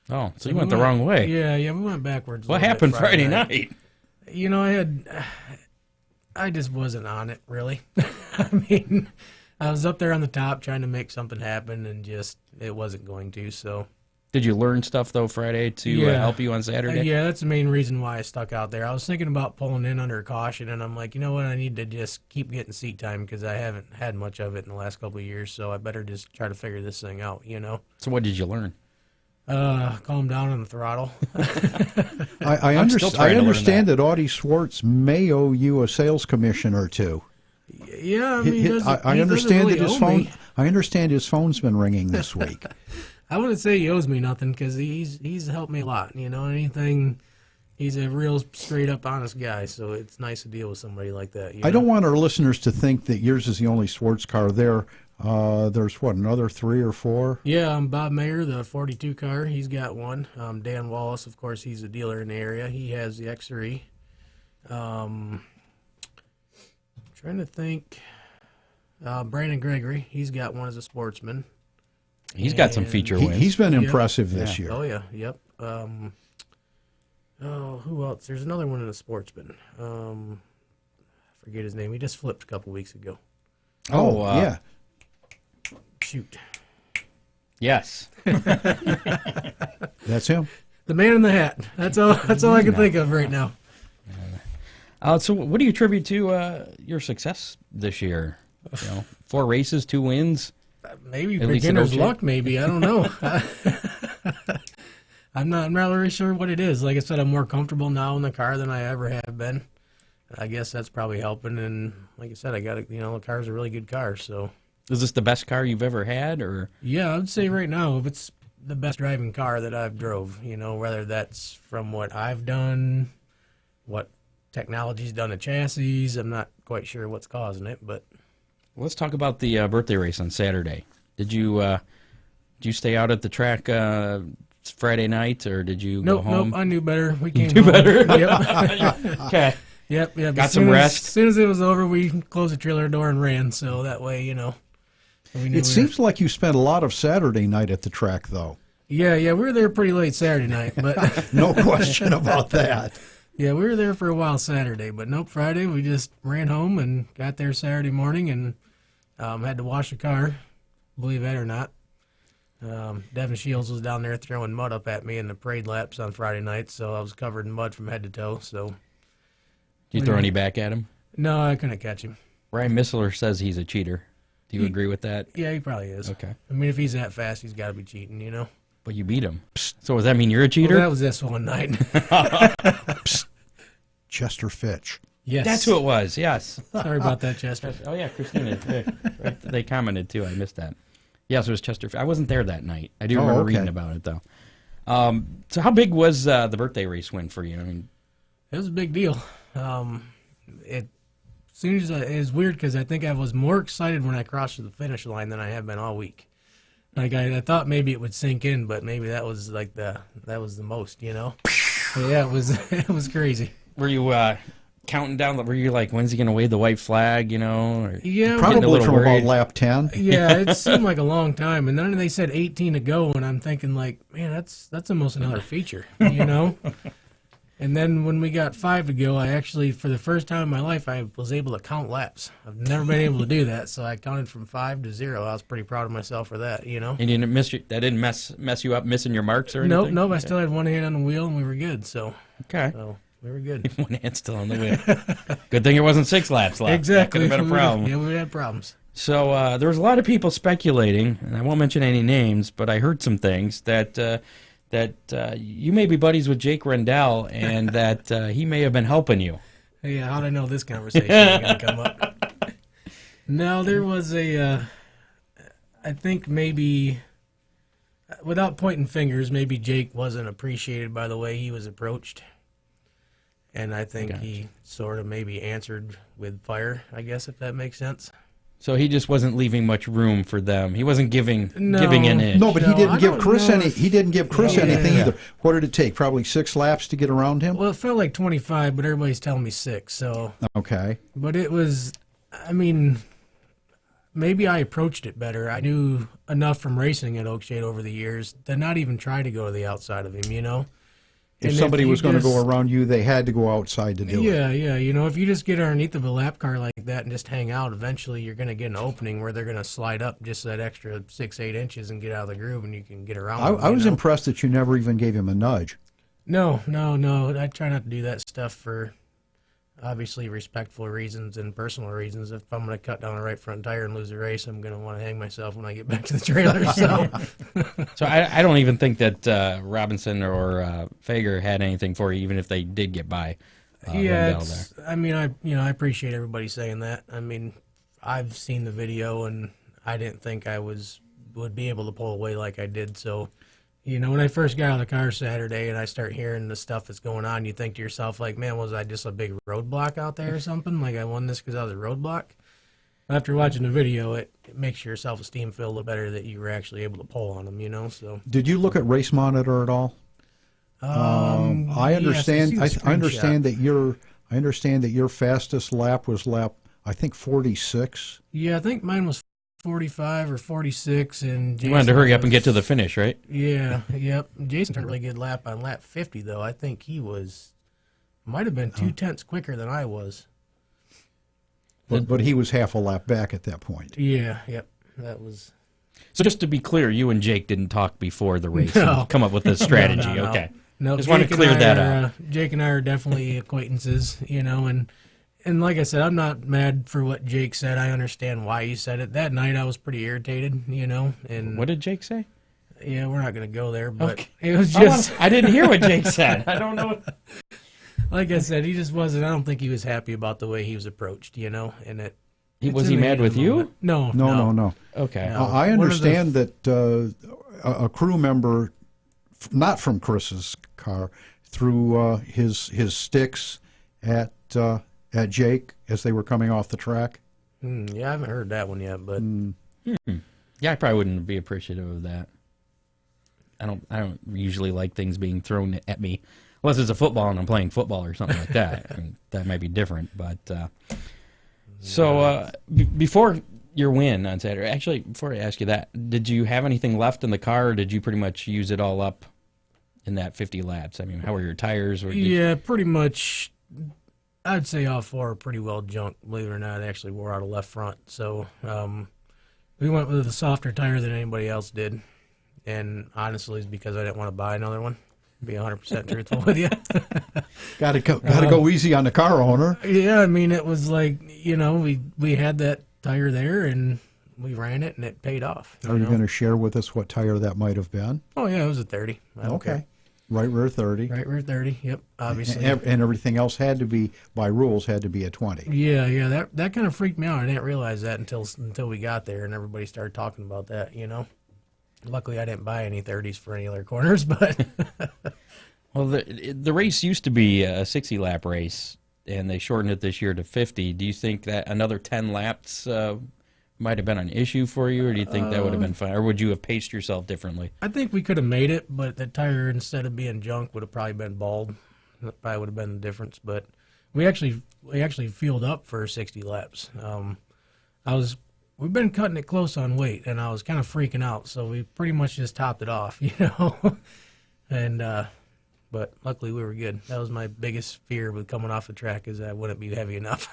Oh, so you went the wrong way. Yeah, we went backwards. What happened Friday night? I just wasn't on it, really. I mean, I was up there on the top trying to make something happen, and just it wasn't going to. So, did you learn stuff though Friday to help you on Saturday? Yeah, that's the main reason why I stuck out there. I was thinking about pulling in under caution, and I'm like, you know what? I need to just keep getting seat time because I haven't had much of it in the last couple of years. So I better just try to figure this thing out. So what did you learn? Calm down on the throttle. I understand that Audie Swartz may owe you a sales commission or two. Yeah, I mean, I understand that his phone. I understand his phone's been ringing this week. I wouldn't say he owes me nothing because he's helped me a lot. Anything. He's a real straight up honest guy, so it's nice to deal with somebody like that. I don't want our listeners to think that yours is the only Swartz car there. There's another 3 or 4? Yeah, Bob Mayer, the 42 car, he's got one. Dan Wallace, of course, he's a dealer in the area. He has the X3. Trying to think. Brandon Gregory, he's got one as a sportsman. He's got some feature wins. He's been impressive this year. Oh, yeah, yep. Who else? There's another one in a sportsman. I forget his name. He just flipped a couple weeks ago. Yeah. Shoot. Yes. That's him. The man in the hat. That's all I can think of right now. So what do you attribute to your success this year? 4 races, 2 wins? Maybe beginner's luck, maybe. I don't know. I'm not really sure what it is. Like I said, I'm more comfortable now in the car than I ever have been. I guess that's probably helping. And like I said, the car's a really good car, so... Is this the best car you've ever had, or? Yeah, I'd say right now it's the best driving car that I've drove. Whether that's from what I've done, what technology's done to chassis. I'm not quite sure what's causing it, but Let's talk about the birthday race on Saturday. Did you stay out at the track Friday night, or did you go home? Nope, I knew better. We came knew home. better? Yep. Okay. Yep. Got some rest? As soon as it was over, we closed the trailer door and ran, so that way, It seems like you spent a lot of Saturday night at the track, though. Yeah, we were there pretty late Saturday night, but no question about that. Yeah, we were there for a while Saturday, but nope, Friday we just ran home and got there Saturday morning and had to wash the car, believe that or not. Devin Shields was down there throwing mud up at me in the parade laps on Friday night, so I was covered in mud from head to toe. So, Do you throw any back at him? No, I couldn't catch him. Ryan Missler says he's a cheater. Do you agree with that? Yeah, he probably is. Okay. I mean, if he's that fast, he's got to be cheating, you know? But you beat him. So does that mean you're a cheater? Well, that was this one night. Chester Fitch. Yes. That's who it was, yes. Sorry about that, Chester. Oh, yeah, Christina. They commented, too. I missed that. Yes, it was Chester. I wasn't there that night. I do remember reading about it, though. So how big was the birthday race win for you? I mean, it was a big deal. It was weird because I think I was more excited when I crossed the finish line than I have been all week. Like I thought maybe it would sink in, but maybe that was like that was the most, you know. But yeah, it was crazy. Were you counting down? Were you like, when's he going to wave the white flag? You know? Or yeah, probably from about lap 10. Yeah, it seemed like a long time, and then they said 18 to go, and I'm thinking like, man, that's almost another feature, you know. And then when we got 5 to go, I actually, for the first time in my life, I was able to count laps. I've never been able to do that, so I counted from 5 to 0. I was pretty proud of myself for that, you know. And you didn't that didn't mess you up missing your marks or anything? Nope. I still had one hand on the wheel, and we were good. So okay, so we were good. One hand still on the wheel. Good thing it wasn't 6 laps left. Exactly. That could have been a problem. Yeah, we had problems. So there was a lot of people speculating, and I won't mention any names, but I heard some things that you may be buddies with Jake Rendell and that he may have been helping you. Yeah, how'd I know this conversation was going to come up? No, there was I think maybe, without pointing fingers, maybe Jake wasn't appreciated by the way he was approached. And I think he sort of maybe answered with fire, I guess, if that makes sense. So he just wasn't leaving much room for them. He wasn't giving an inch. No, but he didn't give Chris anything either. What did it take? Probably 6 laps to get around him? Well, it felt like 25, but everybody's telling me 6. So okay. But it was, I mean, maybe I approached it better. I knew enough from racing at Oakshade over the years to not even try to go to the outside of him, you know? If somebody was going to go around you, they had to go outside to do it. Yeah. You know, if you just get underneath of a lap car like that and just hang out, eventually you're going to get an opening where they're going to slide up just that extra 6-8 inches and get out of the groove, and you can get around. I was impressed that you never even gave him a nudge. No. I try not to do that stuff for obviously respectful reasons and personal reasons. If I'm going to cut down a right front tire and lose the race, I'm going to want to hang myself when I get back to the trailer. So I don't even think that Robinson or Fager had anything for you, even if they did get by. Yeah, I mean, I appreciate everybody saying that. I mean, I've seen the video, and I didn't think I would be able to pull away like I did. So, you know, when I first got out of the car Saturday and I start hearing the stuff that's going on, you think to yourself, like, man, was I just a big roadblock out there or something? Like I won this because I was a roadblock? After watching the video, it makes your self-esteem feel a little better that you were actually able to pull on them, you know? So. Did you look at Race Monitor at all? I understand. Yes, I understand that your fastest lap was lap, I think, 46. Yeah, I think mine was 45 or 46, and Jason you wanted to hurry up and get to the finish, right? Yeah, yep. Jason turned a really good lap on lap 50, though. I think he might have been 2/10 quicker than I was. But he was half a lap back at that point. Yeah, yep. That was. So just to be clear, you and Jake didn't talk before the race and come up with this strategy, No. okay? No, just want to clear that up. Jake and I are definitely acquaintances, you know, and like I said, I'm not mad for what Jake said. I understand why he said it. That night I was pretty irritated, you know. And what did Jake say? Yeah, we're not going to go there, but okay. It was just... I didn't hear what Jake said. I don't know. Like I said, he just wasn't... I don't think he was happy about the way he was approached, you know, and was he mad with you? No. Okay. No. I understand that a crew member, not from Chris's car, threw his sticks at Jake as they were coming off the track. Yeah, I haven't heard that one yet, but Yeah, I probably wouldn't be appreciative of that. I don't usually like things being thrown at me, unless it's a football and I'm playing football or something like that. I mean, that might be different, but before your win on Saturday, actually, before I ask you that, did you have anything left in the car, or did you pretty much use it all up in that 50 laps? I mean, how were your tires? Yeah, pretty much. I'd say all 4 are pretty well junked. Believe it or not, I actually wore out a left front. So we went with a softer tire than anybody else did. And honestly, it's because I didn't want to buy another one. To be 100% truthful with you. Got to go easy on the car owner. Yeah, I mean, it was like, we had that tire there and we ran it and it paid off. Are you going to share with us what tire that might have been? Oh, yeah, it was a 30. Okay. Right rear 30. Right rear 30, yep, obviously. And everything else had to be, by rules, had to be a 20. Yeah, that kind of freaked me out. I didn't realize that until we got there and everybody started talking about that, Luckily, I didn't buy any 30s for any other corners, but... Well, the race used to be a 60-lap race, and they shortened it this year to 50. Do you think that another 10 laps might have been an issue for you, or do you think that would have been fine? Or would you have paced yourself differently? I think we could have made it, but the tire, instead of being junk, would have probably been bald. That probably would have been the difference. But we actually fueled up for 60 laps. We've been cutting it close on weight, and I was kind of freaking out, so we pretty much just topped it off, And but luckily we were good. That was my biggest fear with coming off the track, is that I wouldn't be heavy enough.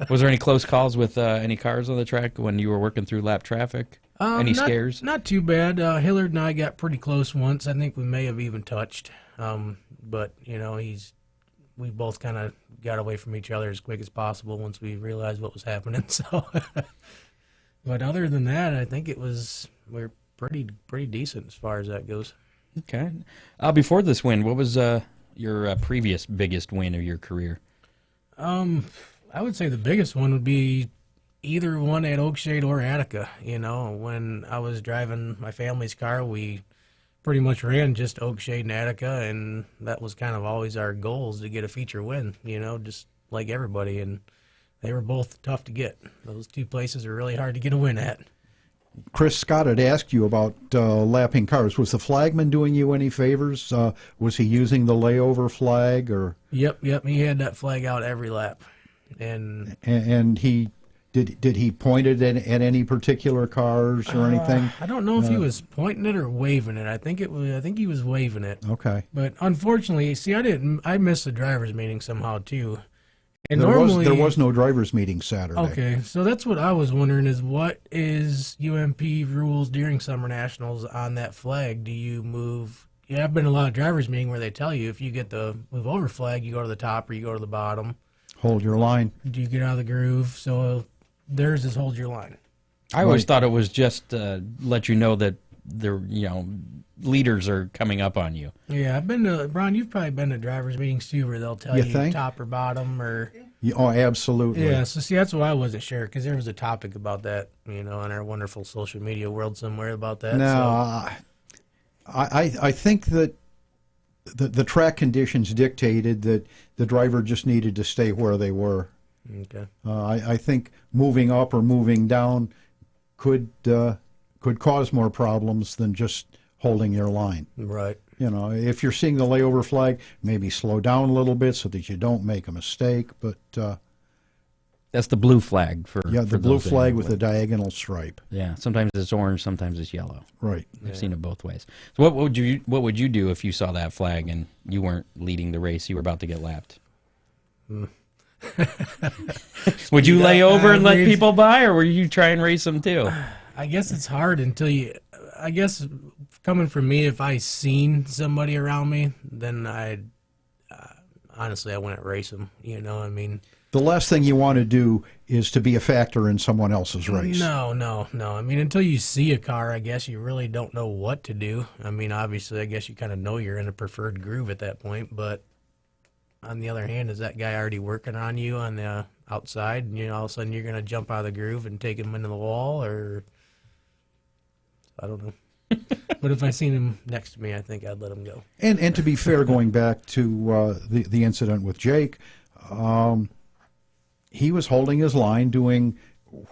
Was there any close calls with any cars on the track when you were working through lap traffic? Any scares? Not too bad. Hillard and I got pretty close once. I think we may have even touched. But we both kind of got away from each other as quick as possible once we realized what was happening. So, but other than that, I think we're pretty decent as far as that goes. Okay. Before this win, what was your previous biggest win of your career? I would say the biggest one would be either one at Oakshade or Attica. When I was driving my family's car, we pretty much ran just Oakshade and Attica, and that was kind of always our goals, to get a feature win, just like everybody. And they were both tough to get. Those two places are really hard to get a win at. Chris Scott had asked you about lapping cars. Was the flagman doing you any favors? Was he using the layover flag? Or Yep. He had that flag out every lap. And he did he point it at any particular cars or anything? I don't know if he was pointing it or waving it. I think he was waving it. Okay. But unfortunately, see, I missed the drivers' meeting somehow too. And there normally was no drivers meeting Saturday. Okay, so that's what I was wondering, is what is UMP rules during Summer Nationals on that flag? Do you move? Yeah, I've been to a lot of drivers' meeting where they tell you if you get the move over flag, you go to the top or you go to the bottom. Hold your line. Do you get out of the groove? So theirs is hold your line. I always thought it was just let you know that leaders are coming up on you. Yeah, I've been to, Brian, you've probably been to drivers' meetings too, where they'll tell you top or bottom or... Oh, absolutely. Yeah, so see, that's why I wasn't sure, because there was a topic about that, in our wonderful social media world somewhere about that. No, I think that the track conditions dictated that the driver just needed to stay where they were. Okay. I think moving up or moving down could cause more problems than just holding your line. Right. If you're seeing the layover flag, maybe slow down a little bit so that you don't make a mistake. But that's the blue flag for the blue flag with the diagonal stripe. Yeah, sometimes it's orange, sometimes it's yellow. Right. I've seen it both ways. So what would you do if you saw that flag and you weren't leading the race, you were about to get lapped? Would you lay over and let people by, or would you try and race them too? I guess it's hard until you. I guess coming from me, if I seen somebody around me, then honestly, I wouldn't race them. I mean, the last thing you want to do is to be a factor in someone else's race. No. I mean, until you see a car, I guess you really don't know what to do. I mean, obviously, I guess you kind of know you're in a preferred groove at that point. But on the other hand, is that guy already working on you on the outside? And, all of a sudden you're going to jump out of the groove and take him into the wall, or I don't know. But if I seen him next to me, I think I'd let him go. And to be fair, going back to the incident with Jake, he was holding his line, doing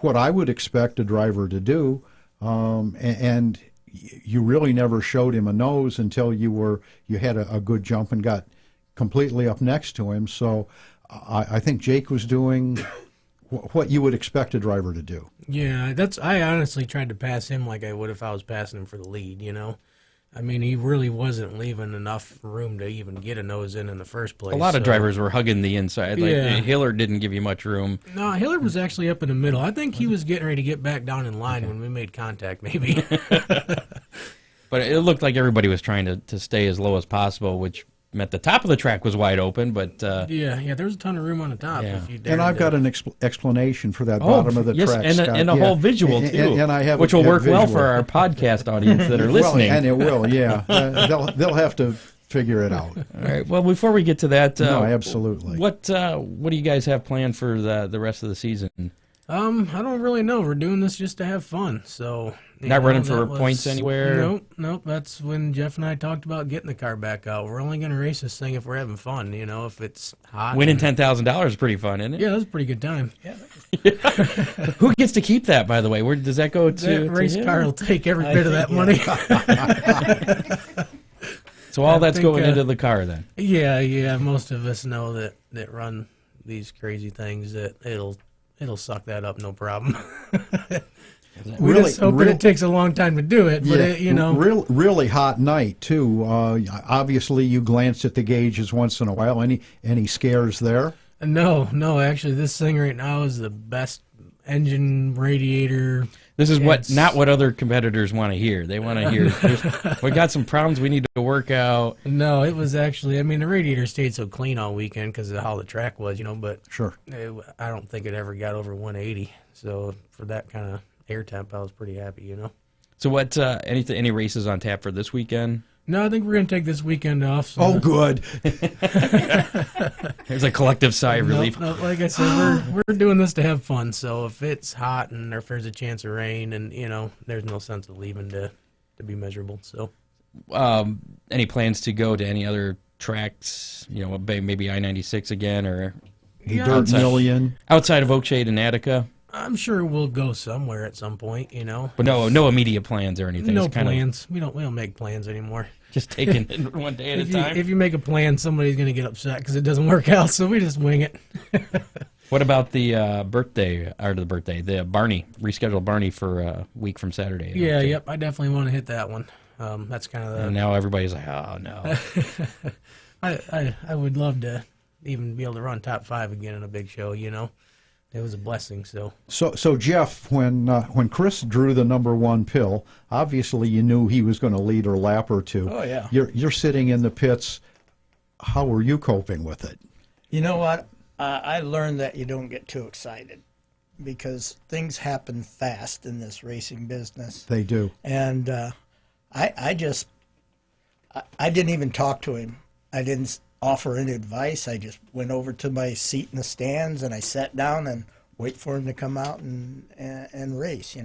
what I would expect a driver to do, and you really never showed him a nose until you had a good jump and got completely up next to him. So I think Jake was doing what you would expect a driver to do. Yeah, I honestly tried to pass him like I would if I was passing him for the lead, I mean, he really wasn't leaving enough room to even get a nose in the first place. A lot of drivers were hugging the inside. Hillard didn't give you much room. No, Hillard was actually up in the middle. I think he was getting ready to get back down in line when we made contact, maybe. But it looked like everybody was trying to stay as low as possible, which meant the top of the track was wide open. But yeah, there was a ton of room on the top. Yeah. If you dared And I've got an explanation for that bottom of the yes, track, and Scott. a whole visual too, and I have which will work well for our podcast audience that are listening. Well, and it will, yeah. They'll have to figure it out. All right. Well, before we get to that, No, absolutely. What do you guys have planned for the rest of the season? I don't really know. We're doing this just to have fun, so Not running for points anywhere? Nope. That's when Jeff and I talked about getting the car back out. We're only going to race this thing if we're having fun. If it's hot. Winning $10,000 is pretty fun, isn't it? Yeah, that's a pretty good time. Yeah. Who gets to keep that, by the way? Where does that go to? That race him? car will take every bit of that money. So all that's going into the car then? Yeah. Most of us know that run these crazy things that it'll suck that up, no problem. We just hope it takes a long time to do it, but really hot night too. Obviously, you glance at the gauges once in a while. Any scares there? No. Actually, this thing right now is the best engine radiator. This is not what other competitors want to hear. They want to hear, we got some problems we need to work out. No, it was actually, the radiator stayed so clean all weekend because of how the track was, but Sure. I don't think it ever got over 180. So for that kind of air temp, I was pretty happy, So what, any races on tap for this weekend? No, I think we're going to take this weekend off. So Oh, good. There's a collective sigh of relief. No, like I said, we're doing this to have fun. So if it's hot and if there's a chance of rain, and there's no sense of leaving to be miserable. So, any plans to go to any other tracks? Maybe I-96 again, or Dirt Million outside of Oakshade and Attica. I'm sure we'll go somewhere at some point. But no immediate plans or anything. No plans. We don't make plans anymore. Just taking it one day at a time. If you make a plan, somebody's going to get upset because it doesn't work out. So we just wing it. What about the the Barney, rescheduled Barney for a week from Saturday? Yeah, yep. I definitely want to hit that one. That's kind of the. And now everybody's like, oh no. I would love to even be able to run top 5 again in a big show. It was a blessing. So Jeff, when Chris drew the number 1 pill, obviously you knew he was going to lead a lap or two. Oh yeah. You're sitting in the pits. How were you coping with it? You know what? I learned that you don't get too excited because things happen fast in this racing business. They do. And I didn't even talk to him. I didn't offer any advice. I just went over to my seat in the stands and I sat down and wait for him to come out and race,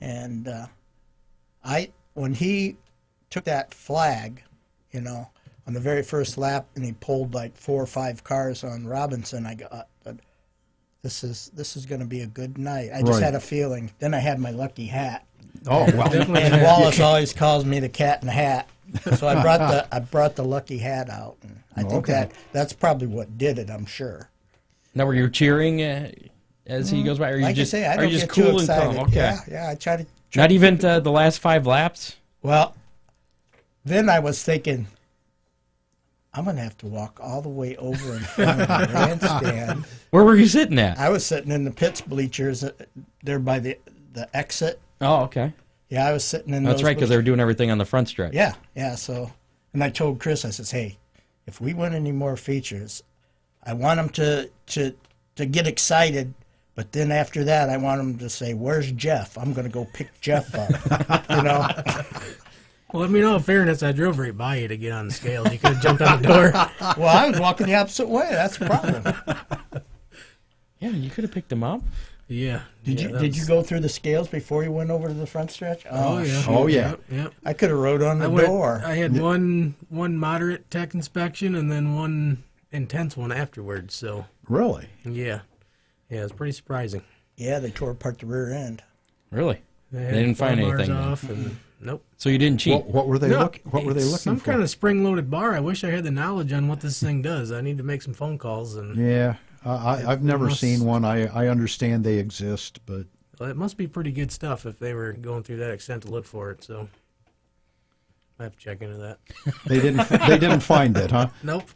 And when he took that flag, on the very first lap, and he pulled like 4 or 5 cars on Robinson, I got, this is going to be a good night. I just had a feeling. Then I had my lucky hat. Oh well. And Wallace always calls me the cat in the hat. So I brought the lucky hat out, and I think that's probably what did it. I'm sure. Now, were you cheering as he goes by? Or are you like just, I say, I are don't you just get cool too excited. and calm? Okay. Yeah. I try to. Not even the last 5 laps. Well, then I was thinking, I'm going to have to walk all the way over in front of the grandstand. Where were you sitting at? I was sitting in the pits bleachers there by the exit. Oh, okay. Yeah, I was sitting in. That's right, because they were doing everything on the front stretch. Yeah. So, and I told Chris, I says, hey, if we win any more features, I want them to get excited, but then after that, I want them to say, "Where's Jeff? I'm going to go pick Jeff up." Well, in fairness, I drove right by you to get on the scales. You could have jumped on the door. Well, I was walking the opposite way. That's the problem. Yeah, you could have picked him up. Yeah. Did you go through the scales before you went over to the front stretch? Oh yeah. Oh yeah. Yep. I could have rode on the door. I had one moderate tech inspection and then one intense one afterwards. So. Really? Yeah. Yeah, it was pretty surprising. Yeah, they tore apart the rear end. Really? They didn't find anything. Off and, nope. So you didn't cheat. What were they looking? What were they looking some for? kind of spring-loaded bar. I wish I had the knowledge on what this thing does. I need to make some phone calls and. Yeah, I've never seen one. I understand they exist, but well, it must be pretty good stuff if they were going through that extent to look for it. So I have to check into that. they didn't find it, huh? Nope.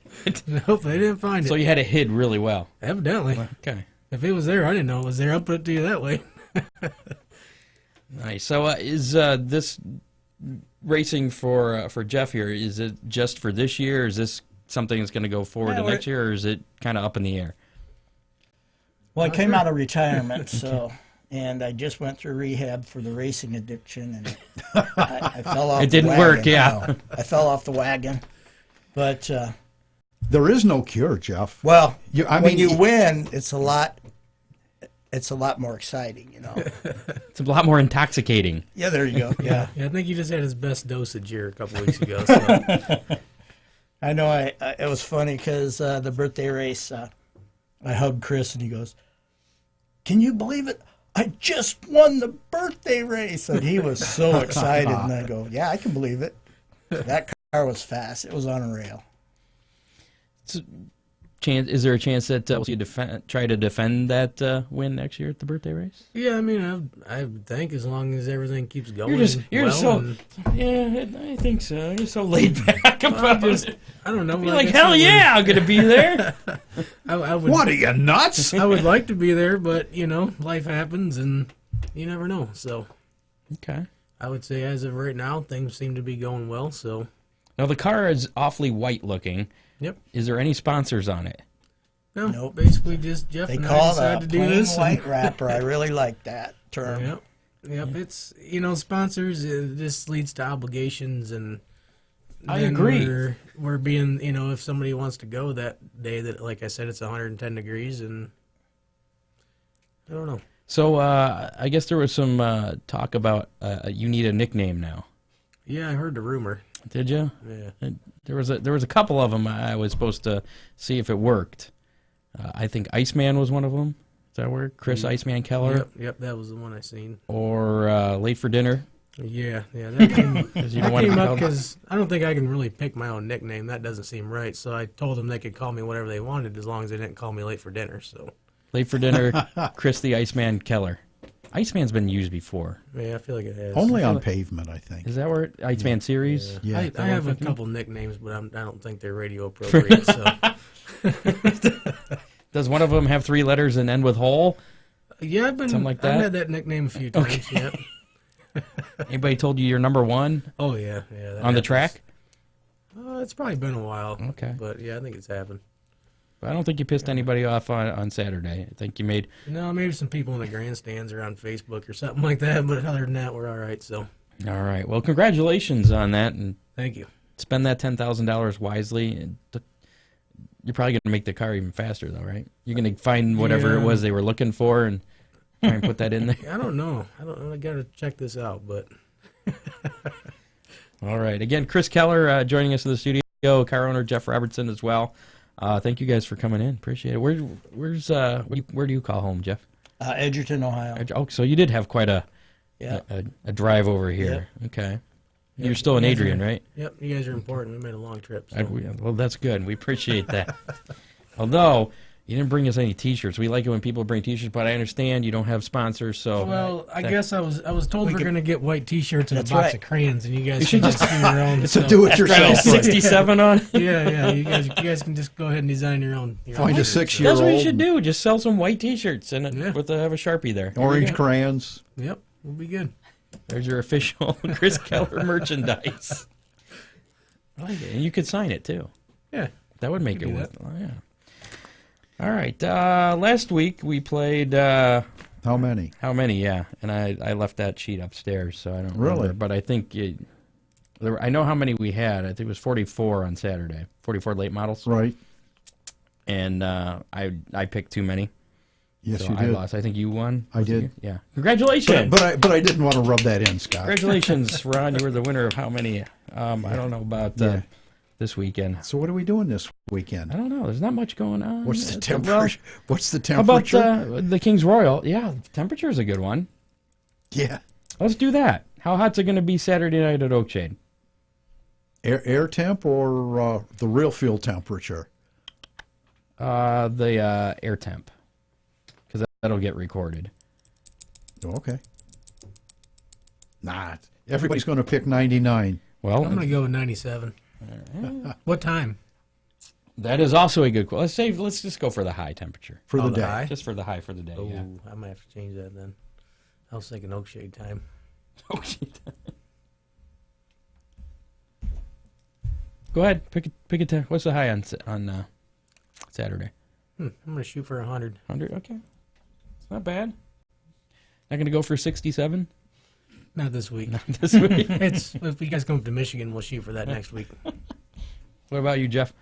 Nope, they didn't find it. So you had it hid really well. Evidently. Okay. If it was there, I didn't know it was there. I'll put it to you that way. Nice. So is this racing for Jeff here, is it just for this year? Or is this something that's going to go forward to next year, or is it kind of up in the air? Well, I came out of retirement, and I just went through rehab for the racing addiction, and I fell off. It didn't the wagon. work, yeah. No, I fell off the wagon, but There is no cure, Jeff. well, I when mean, you win, it's a lot more exciting, It's a lot more intoxicating. Yeah, there you go. Yeah, Yeah, I think he just had his best dosage here a couple weeks ago. So. I know. It was funny because the birthday race, I hugged Chris, and he goes, "Can you believe it? I just won the birthday race," and he was so excited. And I go, "Yeah, I can believe it. That car was fast. It was on a rail." Is there a chance that you try to defend that win next year at the birthday race? Yeah, I mean, I would think as long as everything keeps going. I think so. You're so laid back about it. I don't know. You're like, hell yeah, I'm going to be there. I would, what are you, nuts? I would like to be there, but, life happens and you never know. So, okay. I would say as of right now, things seem to be going well. So, now the car is awfully white looking. Yep. Is there any sponsors on it? No, Nope. Basically just Jeff They and I call it decided a to do plain this. white wrapper. I really like that term. Yep. It's, sponsors, this leads to obligations, and I then agree. We're being, if somebody wants to go that day that, like I said, it's 110 degrees, and I don't know. So I guess there was some talk about you need a nickname now. Yeah, I heard the rumor. Did you? Yeah. There was a couple of them I was supposed to see if it worked. I think Iceman was one of them. Does that work? Chris Iceman Keller? Yep, that was the one I seen. Or Late for Dinner? Yeah, that came, You don't want to came be up called- because I don't think I can really pick my own nickname. That doesn't seem right. So I told them they could call me whatever they wanted as long as they didn't call me late for dinner. So Late for Dinner, Chris the Iceman Keller. Iceman's been used before. yeah, I feel like it has. Only on pavement, I think. Is that where Iceman series? Yeah. I have a couple nicknames, but I don't think they're radio appropriate. So Does one of them have 3 letters and end with hole? yeah, Something like that? I've had that nickname a few times. Yep. Anybody told you you're number 1 Oh yeah. That on the happens. track? It's probably been a while. Okay. But yeah, I think it's happened. I don't think you pissed anybody off on Saturday. I think you made... No, maybe some people in the grandstands or on Facebook or something like that. But other than that, we're all right. So All right. Well, congratulations on that, and thank you. spend that $10,000 wisely. And you're probably going to make the car even faster, though, right? You're going to find whatever it Yeah. was they were looking for and try and put that in there. I don't know. I got to check this out, but All right. Again, Chris Keller joining us in the studio. Car owner Jeff Robertson as well. Thank you guys for coming in. Appreciate it. Where do you call home, Jeff? Edgerton, Ohio. Oh, so you did have quite a Yeah. a drive over here. Okay. You're still in You guys Adrian, are- right? Yep, you guys are important. We made a long trip. So. Well, that's good. We appreciate that. Although you didn't bring us any T-shirts. We like it when people bring T-shirts, but I understand you don't have sponsors. So Well, I guess I was told we're gonna get white T-shirts and a That's box right. of crayons, and you guys should just do your own. It's a do-it-yourself. 67 on. Yeah, you guys can just go ahead and design your own. Find a That's 6-year-old. what you should do. Just sell some white T-shirts and Yeah. have a Sharpie there. Orange crayons. Yep, we'll be good. There's your official Chris Keller merchandise. I like it. And you could sign it too. Yeah. That would make it do worth. Oh, yeah. All right. Last week we played How many? How Many? Yeah, and I left that sheet upstairs, so I don't Really? remember. But I think I know how many we had. I think it was 44 on Saturday. 44 late models. Right. And I picked too many. Yes, So you I did. lost. I think you won. I did. Yeah. Congratulations. But I didn't want to rub that in, Scott. Congratulations, Ron. You were the winner of How Many? I don't know about Yeah. this weekend. So what are we doing this weekend? I don't know. There's not much going on. What's the Well, temperature? What's the how about temperature? the King's Royal? Yeah, the temperature is a good one. Yeah. Let's do that. How hot's it going to be Saturday night at Oakshade? Air temp or the real fuel temperature? The air temp, because that'll get recorded. Okay. Nah, everybody's going to pick 99. Well, I'm gonna go with 97. What time? that is also a good. Let's just go for the high temperature. For the the day. high? Just for the high for the day. Oh, Yeah. I might have to change that then. I was thinking Oakshade time. Oakshade. Go ahead. Pick a what's the high on Saturday? I'm going to shoot for 100. 100. Okay, it's not bad. Not going to go for 67. Not this week. Not this week. If you guys come up to Michigan, we'll shoot for that next week. What about you, Jeff?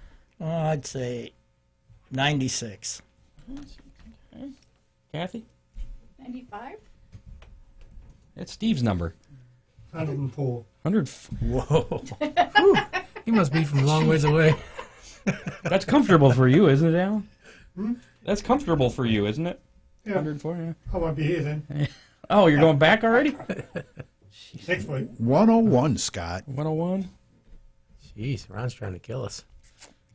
I'd say 96. Okay. Kathy? 95? That's Steve's number. 104. 100. Whoa. He must be from a long ways away. That's comfortable for you, isn't it, Alan? That's comfortable for you, isn't it? Yeah. 104, yeah. I won't be here then. Oh, you're going back already? Next week. 101, Scott. 101. Jeez, Ron's trying to kill us.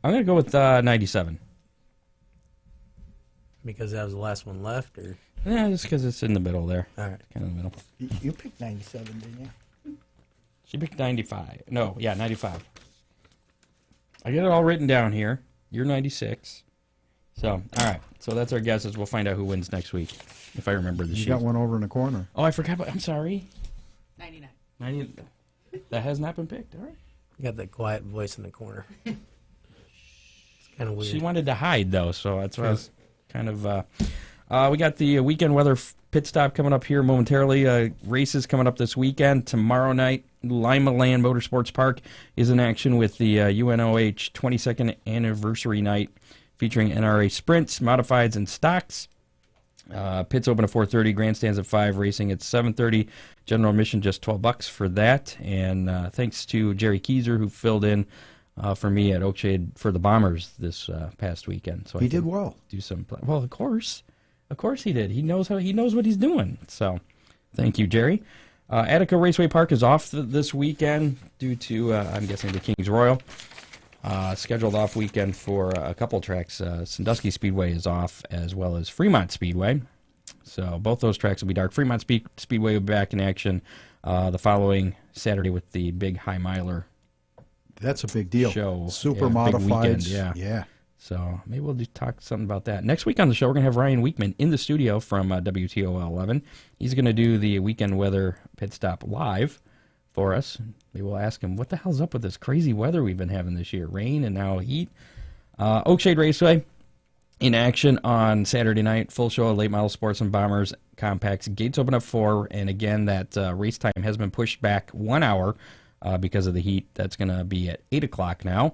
I'm going to go with 97. Because that was the last one left, or? Yeah, just because it's in the middle there. All right. Kind of in the middle. You picked 97, didn't you? She picked 95. No, yeah, 95. I get it all written down here. You're 96. So, all right. So that's our guesses. We'll find out who wins next week, if I remember the You sheet. got one over in the corner. Oh, I forgot. I'm sorry. 99. 90. That has not been picked. All right. You got that quiet voice in the corner. It's kind of weird. She wanted to hide, though, so that's why I was kind of... we got the weekend weather pit stop coming up here momentarily. Races coming up this weekend. Tomorrow night, Lima Land Motorsports Park is in action with the UNOH 22nd anniversary night featuring NRA sprints, modifieds, and stocks. Pits open at 4:30, grandstands at 5, racing at 7:30. General admission just $12 for that. And thanks to Jerry Keyser, who filled in for me at Oakshade for the Bombers this past weekend. So He I did can well. do some. Well, of course he did. He knows what he's doing. So, thank you, Jerry. Attica Raceway Park is off this weekend due to I'm guessing the Kings Royal. Scheduled off weekend for a couple tracks. Sandusky Speedway is off, as well as Fremont Speedway. So both those tracks will be dark. Fremont Speedway will be back in action the following Saturday with the big high miler That's a big deal. show. Super Big modifieds. weekend, Yeah. So maybe we'll talk something about that. Next week on the show, we're going to have Ryan Weekman in the studio from WTOL 11. He's going to do the weekend weather pit stop live for us. Maybe we'll ask him, what the hell's up with this crazy weather we've been having this year? Rain and now heat. Oakshade Raceway in action on Saturday night. Full show of late model sports and bombers compacts. Gates open at 4, and again, that race time has been pushed back 1 hour because of the heat. That's going to be at 8 o'clock now.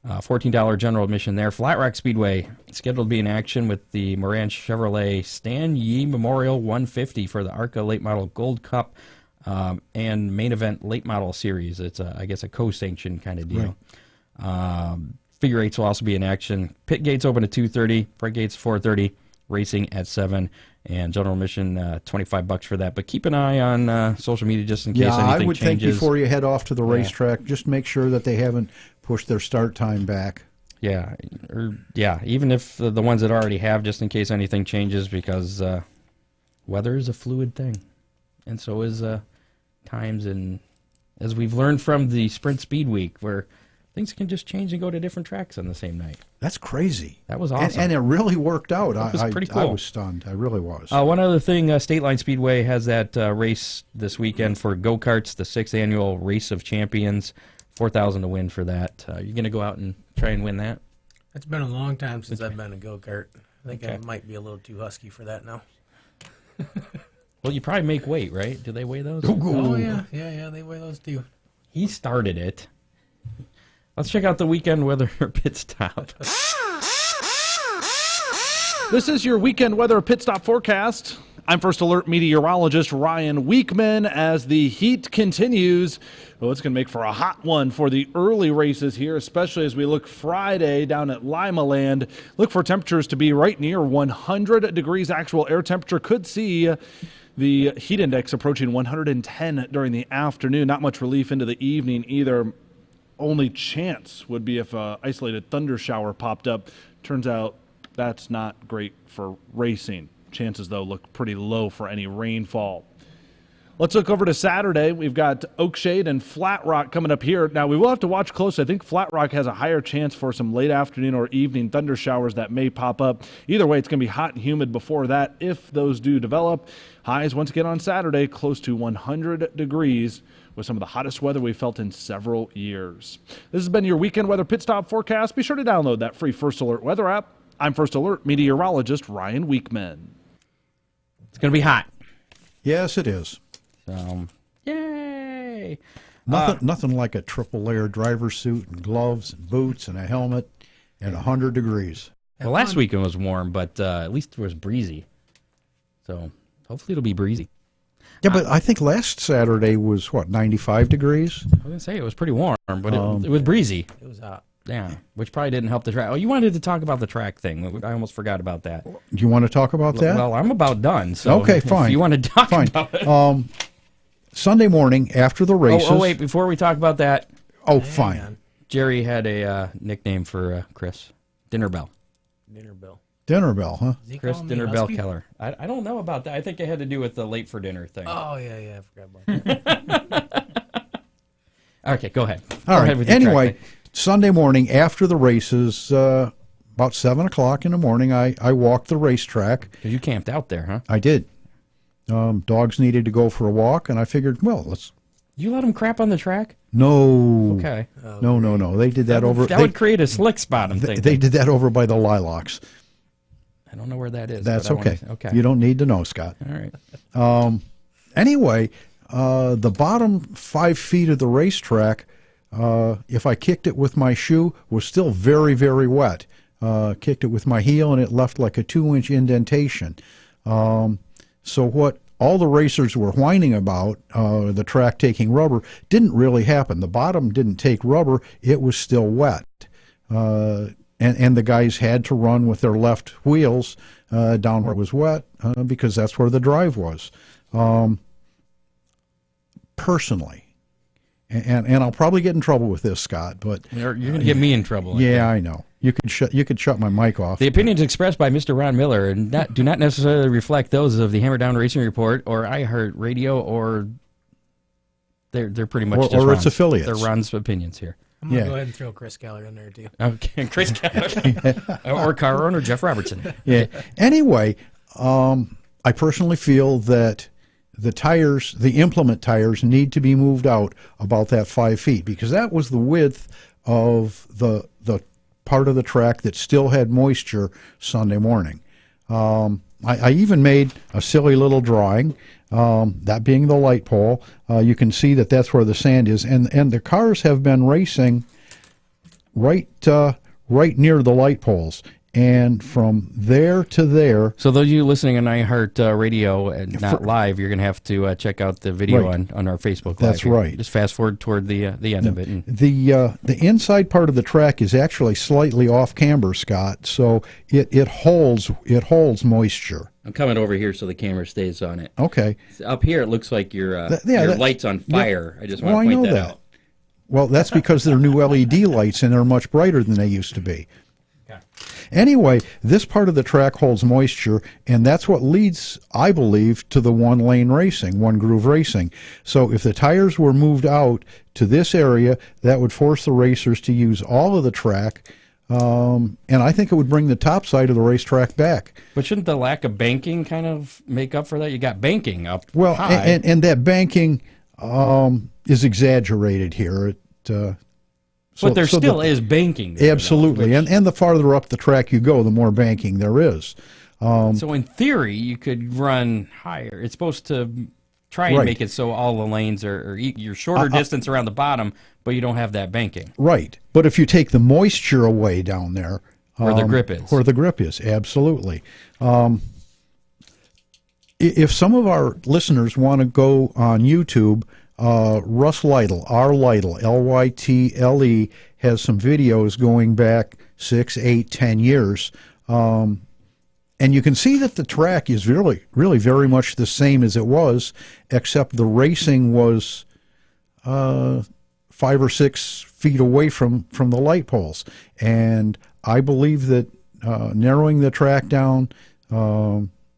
$14 general admission there. Flat Rock Speedway scheduled to be in action with the Moran Chevrolet Stan Yee Memorial 150 for the ARCA Late Model Gold Cup and main event late model series. It's I guess a co-sanctioned kind of deal. Right. Figure eights will also be in action. Pit gates open at 2:30. Front gates 4:30. Racing at 7. And general admission $25 for that. But keep an eye on social media just in case anything changes. I would think before you head off to the racetrack, just make sure that they haven't pushed their start time back. Yeah, even if the ones that already have, just in case anything changes, because weather is a fluid thing, and so is times. And as we've learned from the Sprint Speed Week, where things can just change and go to different tracks on the same night. That's crazy. That was awesome. And it really worked out. That was pretty cool. I was stunned. I really was. One other thing, State Line Speedway has that race this weekend for go-karts, the 6th annual Race of Champions. $4,000 to win for that. You're going to go out and try and win that? It's been a long time since I've been a go-kart. I think I might be a little too husky for that now. Well, you probably make weight, right? Do they weigh those? Oh, yeah, they weigh those too. He started it. Let's check out the weekend weather pit stop. This is your weekend weather pit stop forecast. I'm First Alert meteorologist Ryan Weekman. As the heat continues, well, it's going to make for a hot one for the early races here, especially as we look Friday down at Lima Land. Look for temperatures to be right near 100 degrees actual air temperature. Could see the heat index approaching 110 during the afternoon. Not much relief into the evening either. Only chance would be if an isolated thunder shower popped up. Turns out that's not great for racing. Chances, though, look pretty low for any rainfall. Let's look over to Saturday. We've got Oakshade and Flat Rock coming up here. Now, we will have to watch closely. I think Flat Rock has a higher chance for some late afternoon or evening thunder showers that may pop up. Either way, it's going to be hot and humid before that if those do develop. Highs, once again on Saturday, close to 100 degrees with some of the hottest weather we've felt in several years. This has been your weekend weather pit stop forecast. Be sure to download that free First Alert weather app. I'm First Alert meteorologist Ryan Weekman. It's going to be hot. Yes, it is. Yay! Nothing like a triple layer driver's suit and gloves and boots and a helmet and 100 degrees. Well, last weekend was warm, but at least it was breezy. So hopefully it'll be breezy. Yeah, but I think last Saturday was, 95 degrees? I was going to say it was pretty warm, but it was breezy. It was hot. Yeah, which probably didn't help the track. Oh, you wanted to talk about the track thing. I almost forgot about that. Do you want to talk about that? Well, I'm about done. So okay, fine. If you want to talk about it. Sunday morning after the races. Oh, wait, before we talk about that. Oh, fine. Jerry had a nickname for Chris. Dinner Bell. Dinner Bell. Dinner Bell, huh? Chris Dinner Bell Keller. I don't know about that. I think it had to do with the late for dinner thing. Oh, yeah, I forgot about that. Okay, go ahead. All right. Ahead with your Anyway, track thing. Sunday morning after the races, about 7 o'clock in the morning, I walked the racetrack. You camped out there, huh? I did. Dogs needed to go for a walk, and I figured, well, let's... You let them crap on the track? No. Okay. No. They did that over... That would create a slick spot, I'm thinking. They did that over by the Lilacs. I don't know where that is. That's but okay. Okay. You don't need to know, Scott. All right. Anyway, the bottom 5 feet of the racetrack, if I kicked it with my shoe, was still very, very wet. Kicked it with my heel, and it left like a 2-inch indentation. So what all the racers were whining about, the track taking rubber, didn't really happen. The bottom didn't take rubber. It was still wet. And the guys had to run with their left wheels down where it was wet because that's where the drive was. Personally, and I'll probably get in trouble with this, Scott, but You're going to get me in trouble. Yeah, I know. You could shut my mic off. The opinions expressed by Mr. Ron Miller and do not necessarily reflect those of the Hammer Down Racing Report or iHeart Radio, or they're pretty much just or Ron's. its affiliates. They're Ron's opinions here. I'm going to go ahead and throw Chris Keller in there, too. Okay, Chris Keller. Or car owner Jeff Robertson. Yeah. Anyway, I personally feel that the implement tires need to be moved out about that 5 feet, because that was the width of the part of the track that still had moisture Sunday morning. I even made a silly little drawing, that being the light pole. You can see that that's where the sand is, and the cars have been racing right near the light poles. And from there to there... So those of you listening on iHeart Radio and not live, you're going to have to check out the video on our Facebook Live. That's right. Just fast forward toward the end of it. And the inside part of the track is actually slightly off camber, Scott, so it holds moisture. I'm coming over here so the camera stays on it. Okay. Up here, it looks like your light's on fire. I just want to point that out. Well, that's because they're new LED lights, and they're much brighter than they used to be. Anyway, this part of the track holds moisture, and that's what leads, I believe, to the one-lane racing, one-groove racing. So if the tires were moved out to this area, that would force the racers to use all of the track, and I think it would bring the top side of the racetrack back. But shouldn't the lack of banking kind of make up for that? You got banking up well, high. And that banking is exaggerated here. But there still is banking there. Absolutely. And the farther up the track you go, the more banking there is. So in theory, you could run higher. It's supposed to try and make it so all the lanes are you're shorter distance around the bottom, but you don't have that banking. Right. But if you take the moisture away down there... where the grip is. Where the grip is, absolutely. If some of our listeners want to go on YouTube... Russ Lytle, R. Lytle, Lytle, has some videos going back 6, 8, 10 years. And you can see that the track is really very much the same as it was, except the racing was 5 or 6 feet away from the light poles. And I believe that narrowing the track down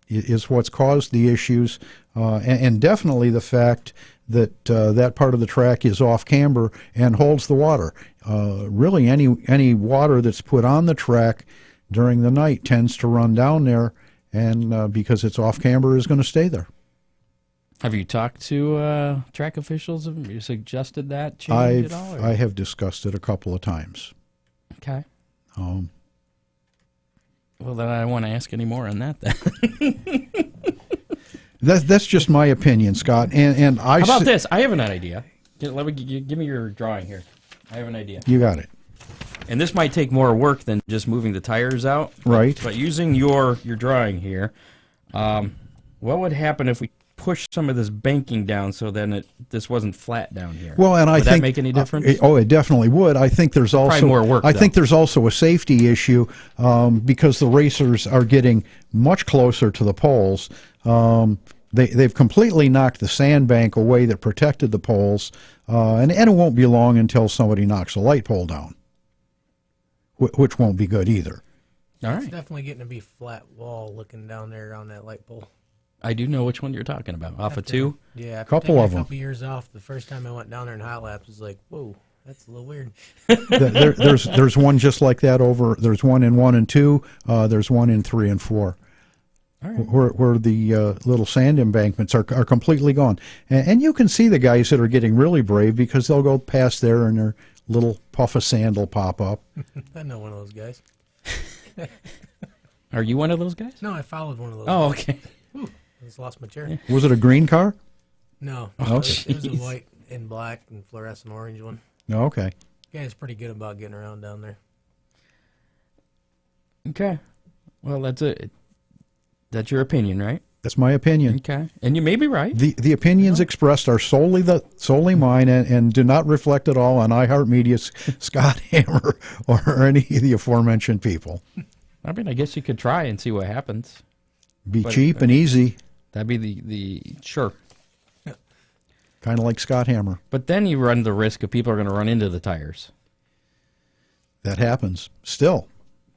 is what's caused the issues, and definitely the fact that that part of the track is off camber and holds the water. Really, any water that's put on the track during the night tends to run down there, and because it's off camber, is going to stay there. Have you talked to track officials? Have you suggested that change at all? I have discussed it a couple of times. Okay. Well, then I don't want to ask any more on that then. That's just my opinion, Scott. And I. How about this? I have an idea. Give me your drawing here. I have an idea. You got it. And this might take more work than just moving the tires out. Right. But using your drawing here, what would happen if we push some of this banking down so then this wasn't flat down here? Well, and I would think that make any difference? It definitely would. I think there's also Probably more work. I think there's also a safety issue because the racers are getting much closer to the poles. They've completely knocked the sandbank away that protected the poles, and it won't be long until somebody knocks a light pole down, which won't be good either. All right. It's definitely getting to be flat wall looking down there on that light pole. I do know which one you're talking about. Off of 2? Yeah, a couple of them. A couple years off. The first time I went down there in hot laps, it was like, whoa, that's a little weird. There's one just like that over. There's one in 1 and 2. There's one in 3 and 4. All right. Where the little sand embankments are completely gone, and you can see the guys that are getting really brave because they'll go past there and their little puff of sand will pop up. I know one of those guys. Are you one of those guys? No, I followed one of those. Oh, guys. okay. Whew, I just lost my chair. Was it a green car? No, Oh, it was a white and black and fluorescent orange one. No, okay. The guy's pretty good about getting around down there. Okay. Well, that's it. That's your opinion, right? That's my opinion. Okay. And you may be right. The opinions expressed are solely mine and do not reflect at all on iHeartMedia's Scott Hammer or any of the aforementioned people. I mean, I guess you could try and see what happens. Be cheap and easy. That'd be the sure. Kind of like Scott Hammer. But then you run the risk of people are going to run into the tires. That happens. Still.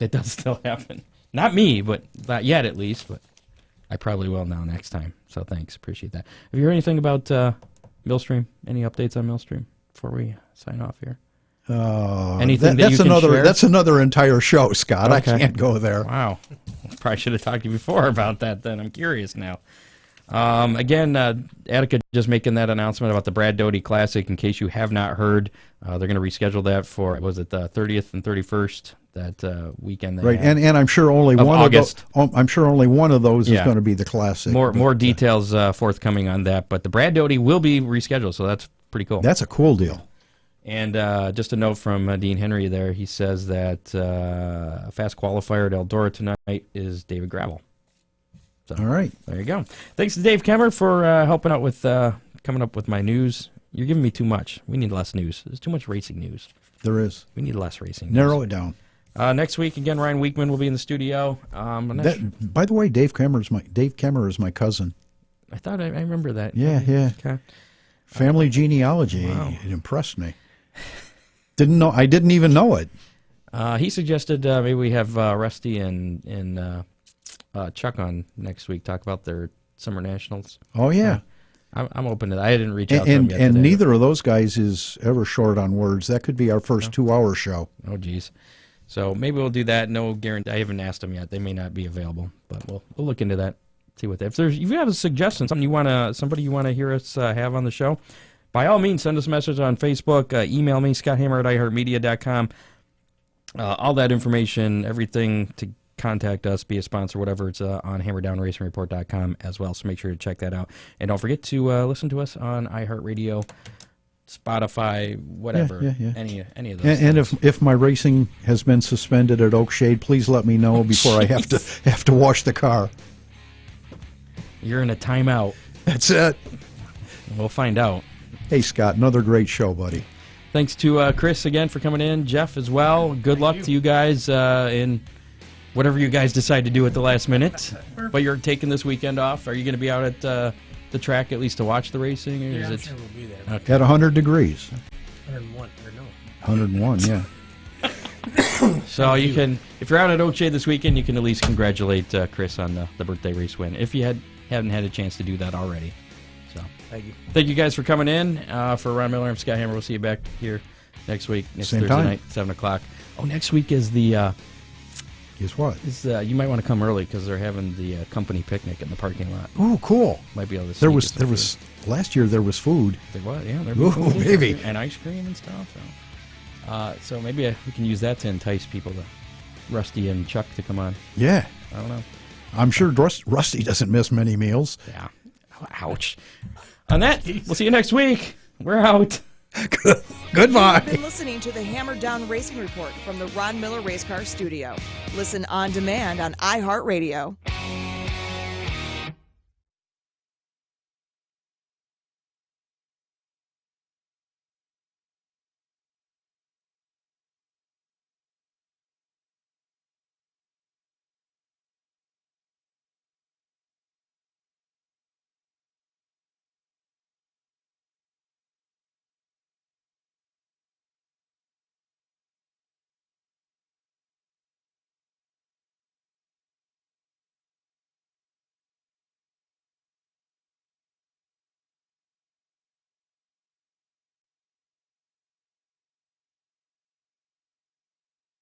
It does still happen. Not me, but not yet at least. But I probably will now next time. So thanks. Appreciate that. Have you heard anything about Millstream? Any updates on Millstream before we sign off here? Anything that you can share? That's another entire show, Scott. Okay. I can't go there. Wow. Probably should have talked to you before about that then. I'm curious now. Again, Attica just making that announcement about the Brad Doty Classic. In case you have not heard, they're going to reschedule that for, was it the 30th and 31st, that weekend? Right, and I'm sure only one August. of those. I'm sure only one of those is going to be the Classic. More details forthcoming on that, but the Brad Doty will be rescheduled, so that's pretty cool. That's a cool deal. And just a note from Dean Henry there. He says that a fast qualifier at Eldora tonight is David Gravel. So, all right. There you go. Thanks to Dave Kemmer for helping out with coming up with my news. You're giving me too much. We need less news. There's too much racing news. There is. We need less racing news. Narrow it down. Next week, again, Ryan Weekman will be in the studio. By the way, Dave Kemmer is my cousin. I thought I remember that. Yeah. Okay. Family genealogy. Wow. It impressed me. I didn't even know it. He suggested maybe we have Rusty and Chuck on next week, talk about their summer nationals. Oh yeah, I'm open to that. I didn't reach out to them yet and today, neither of those guys is ever short on words. That could be our first 2-hour show. Oh geez, so maybe we'll do that. No guarantee. I haven't asked them yet. They may not be available, but we'll look into that. See what if you have a suggestion, somebody you want to hear us have on the show, by all means send us a message on Facebook. Email me scotthammer@iheartmedia.com. All that information, everything to contact us, be a sponsor, whatever, it's on hammerdownracingreport.com as well, so make sure to check that out. And don't forget to listen to us on iHeartRadio, Spotify, whatever, yeah. any of those. And if my racing has been suspended at Oakshade, please let me know before I have to wash the car. You're in a timeout. That's it. We'll find out. Hey, Scott, another great show, buddy. Thanks to Chris again for coming in, Jeff as well. Good luck to you guys in whatever you guys decide to do at the last minute. But you're taking this weekend off. Are you going to be out at the track at least to watch the racing? Or Yeah, is I'm it sure we'll be there. At 100 degrees. 101, or no. 101, yeah. So you can, if you're out at Oakshade this weekend, you can at least congratulate Chris on the birthday race win, if you haven't had a chance to do that already. So thank you guys for coming in. For Ron Miller and Scott Hammer, we'll see you back here next week, next Same Thursday time. night, 7 o'clock. Oh, next week is the Guess what? You might want to come early because they're having the company picnic in the parking lot. Oh, cool. Might be able to. There was last year. There was food. There was, yeah. There Ooh, was baby. and ice cream and stuff. So maybe we can use that to entice people, to Rusty and Chuck, to come on. Yeah. I don't know. I'm sure Rusty doesn't miss many meals. Yeah. Ouch. On that, we'll see you next week. We're out. Goodbye. You've been listening to the Hammer Down Racing Report from the Ron Miller Race Car Studio. Listen on demand on iHeartRadio.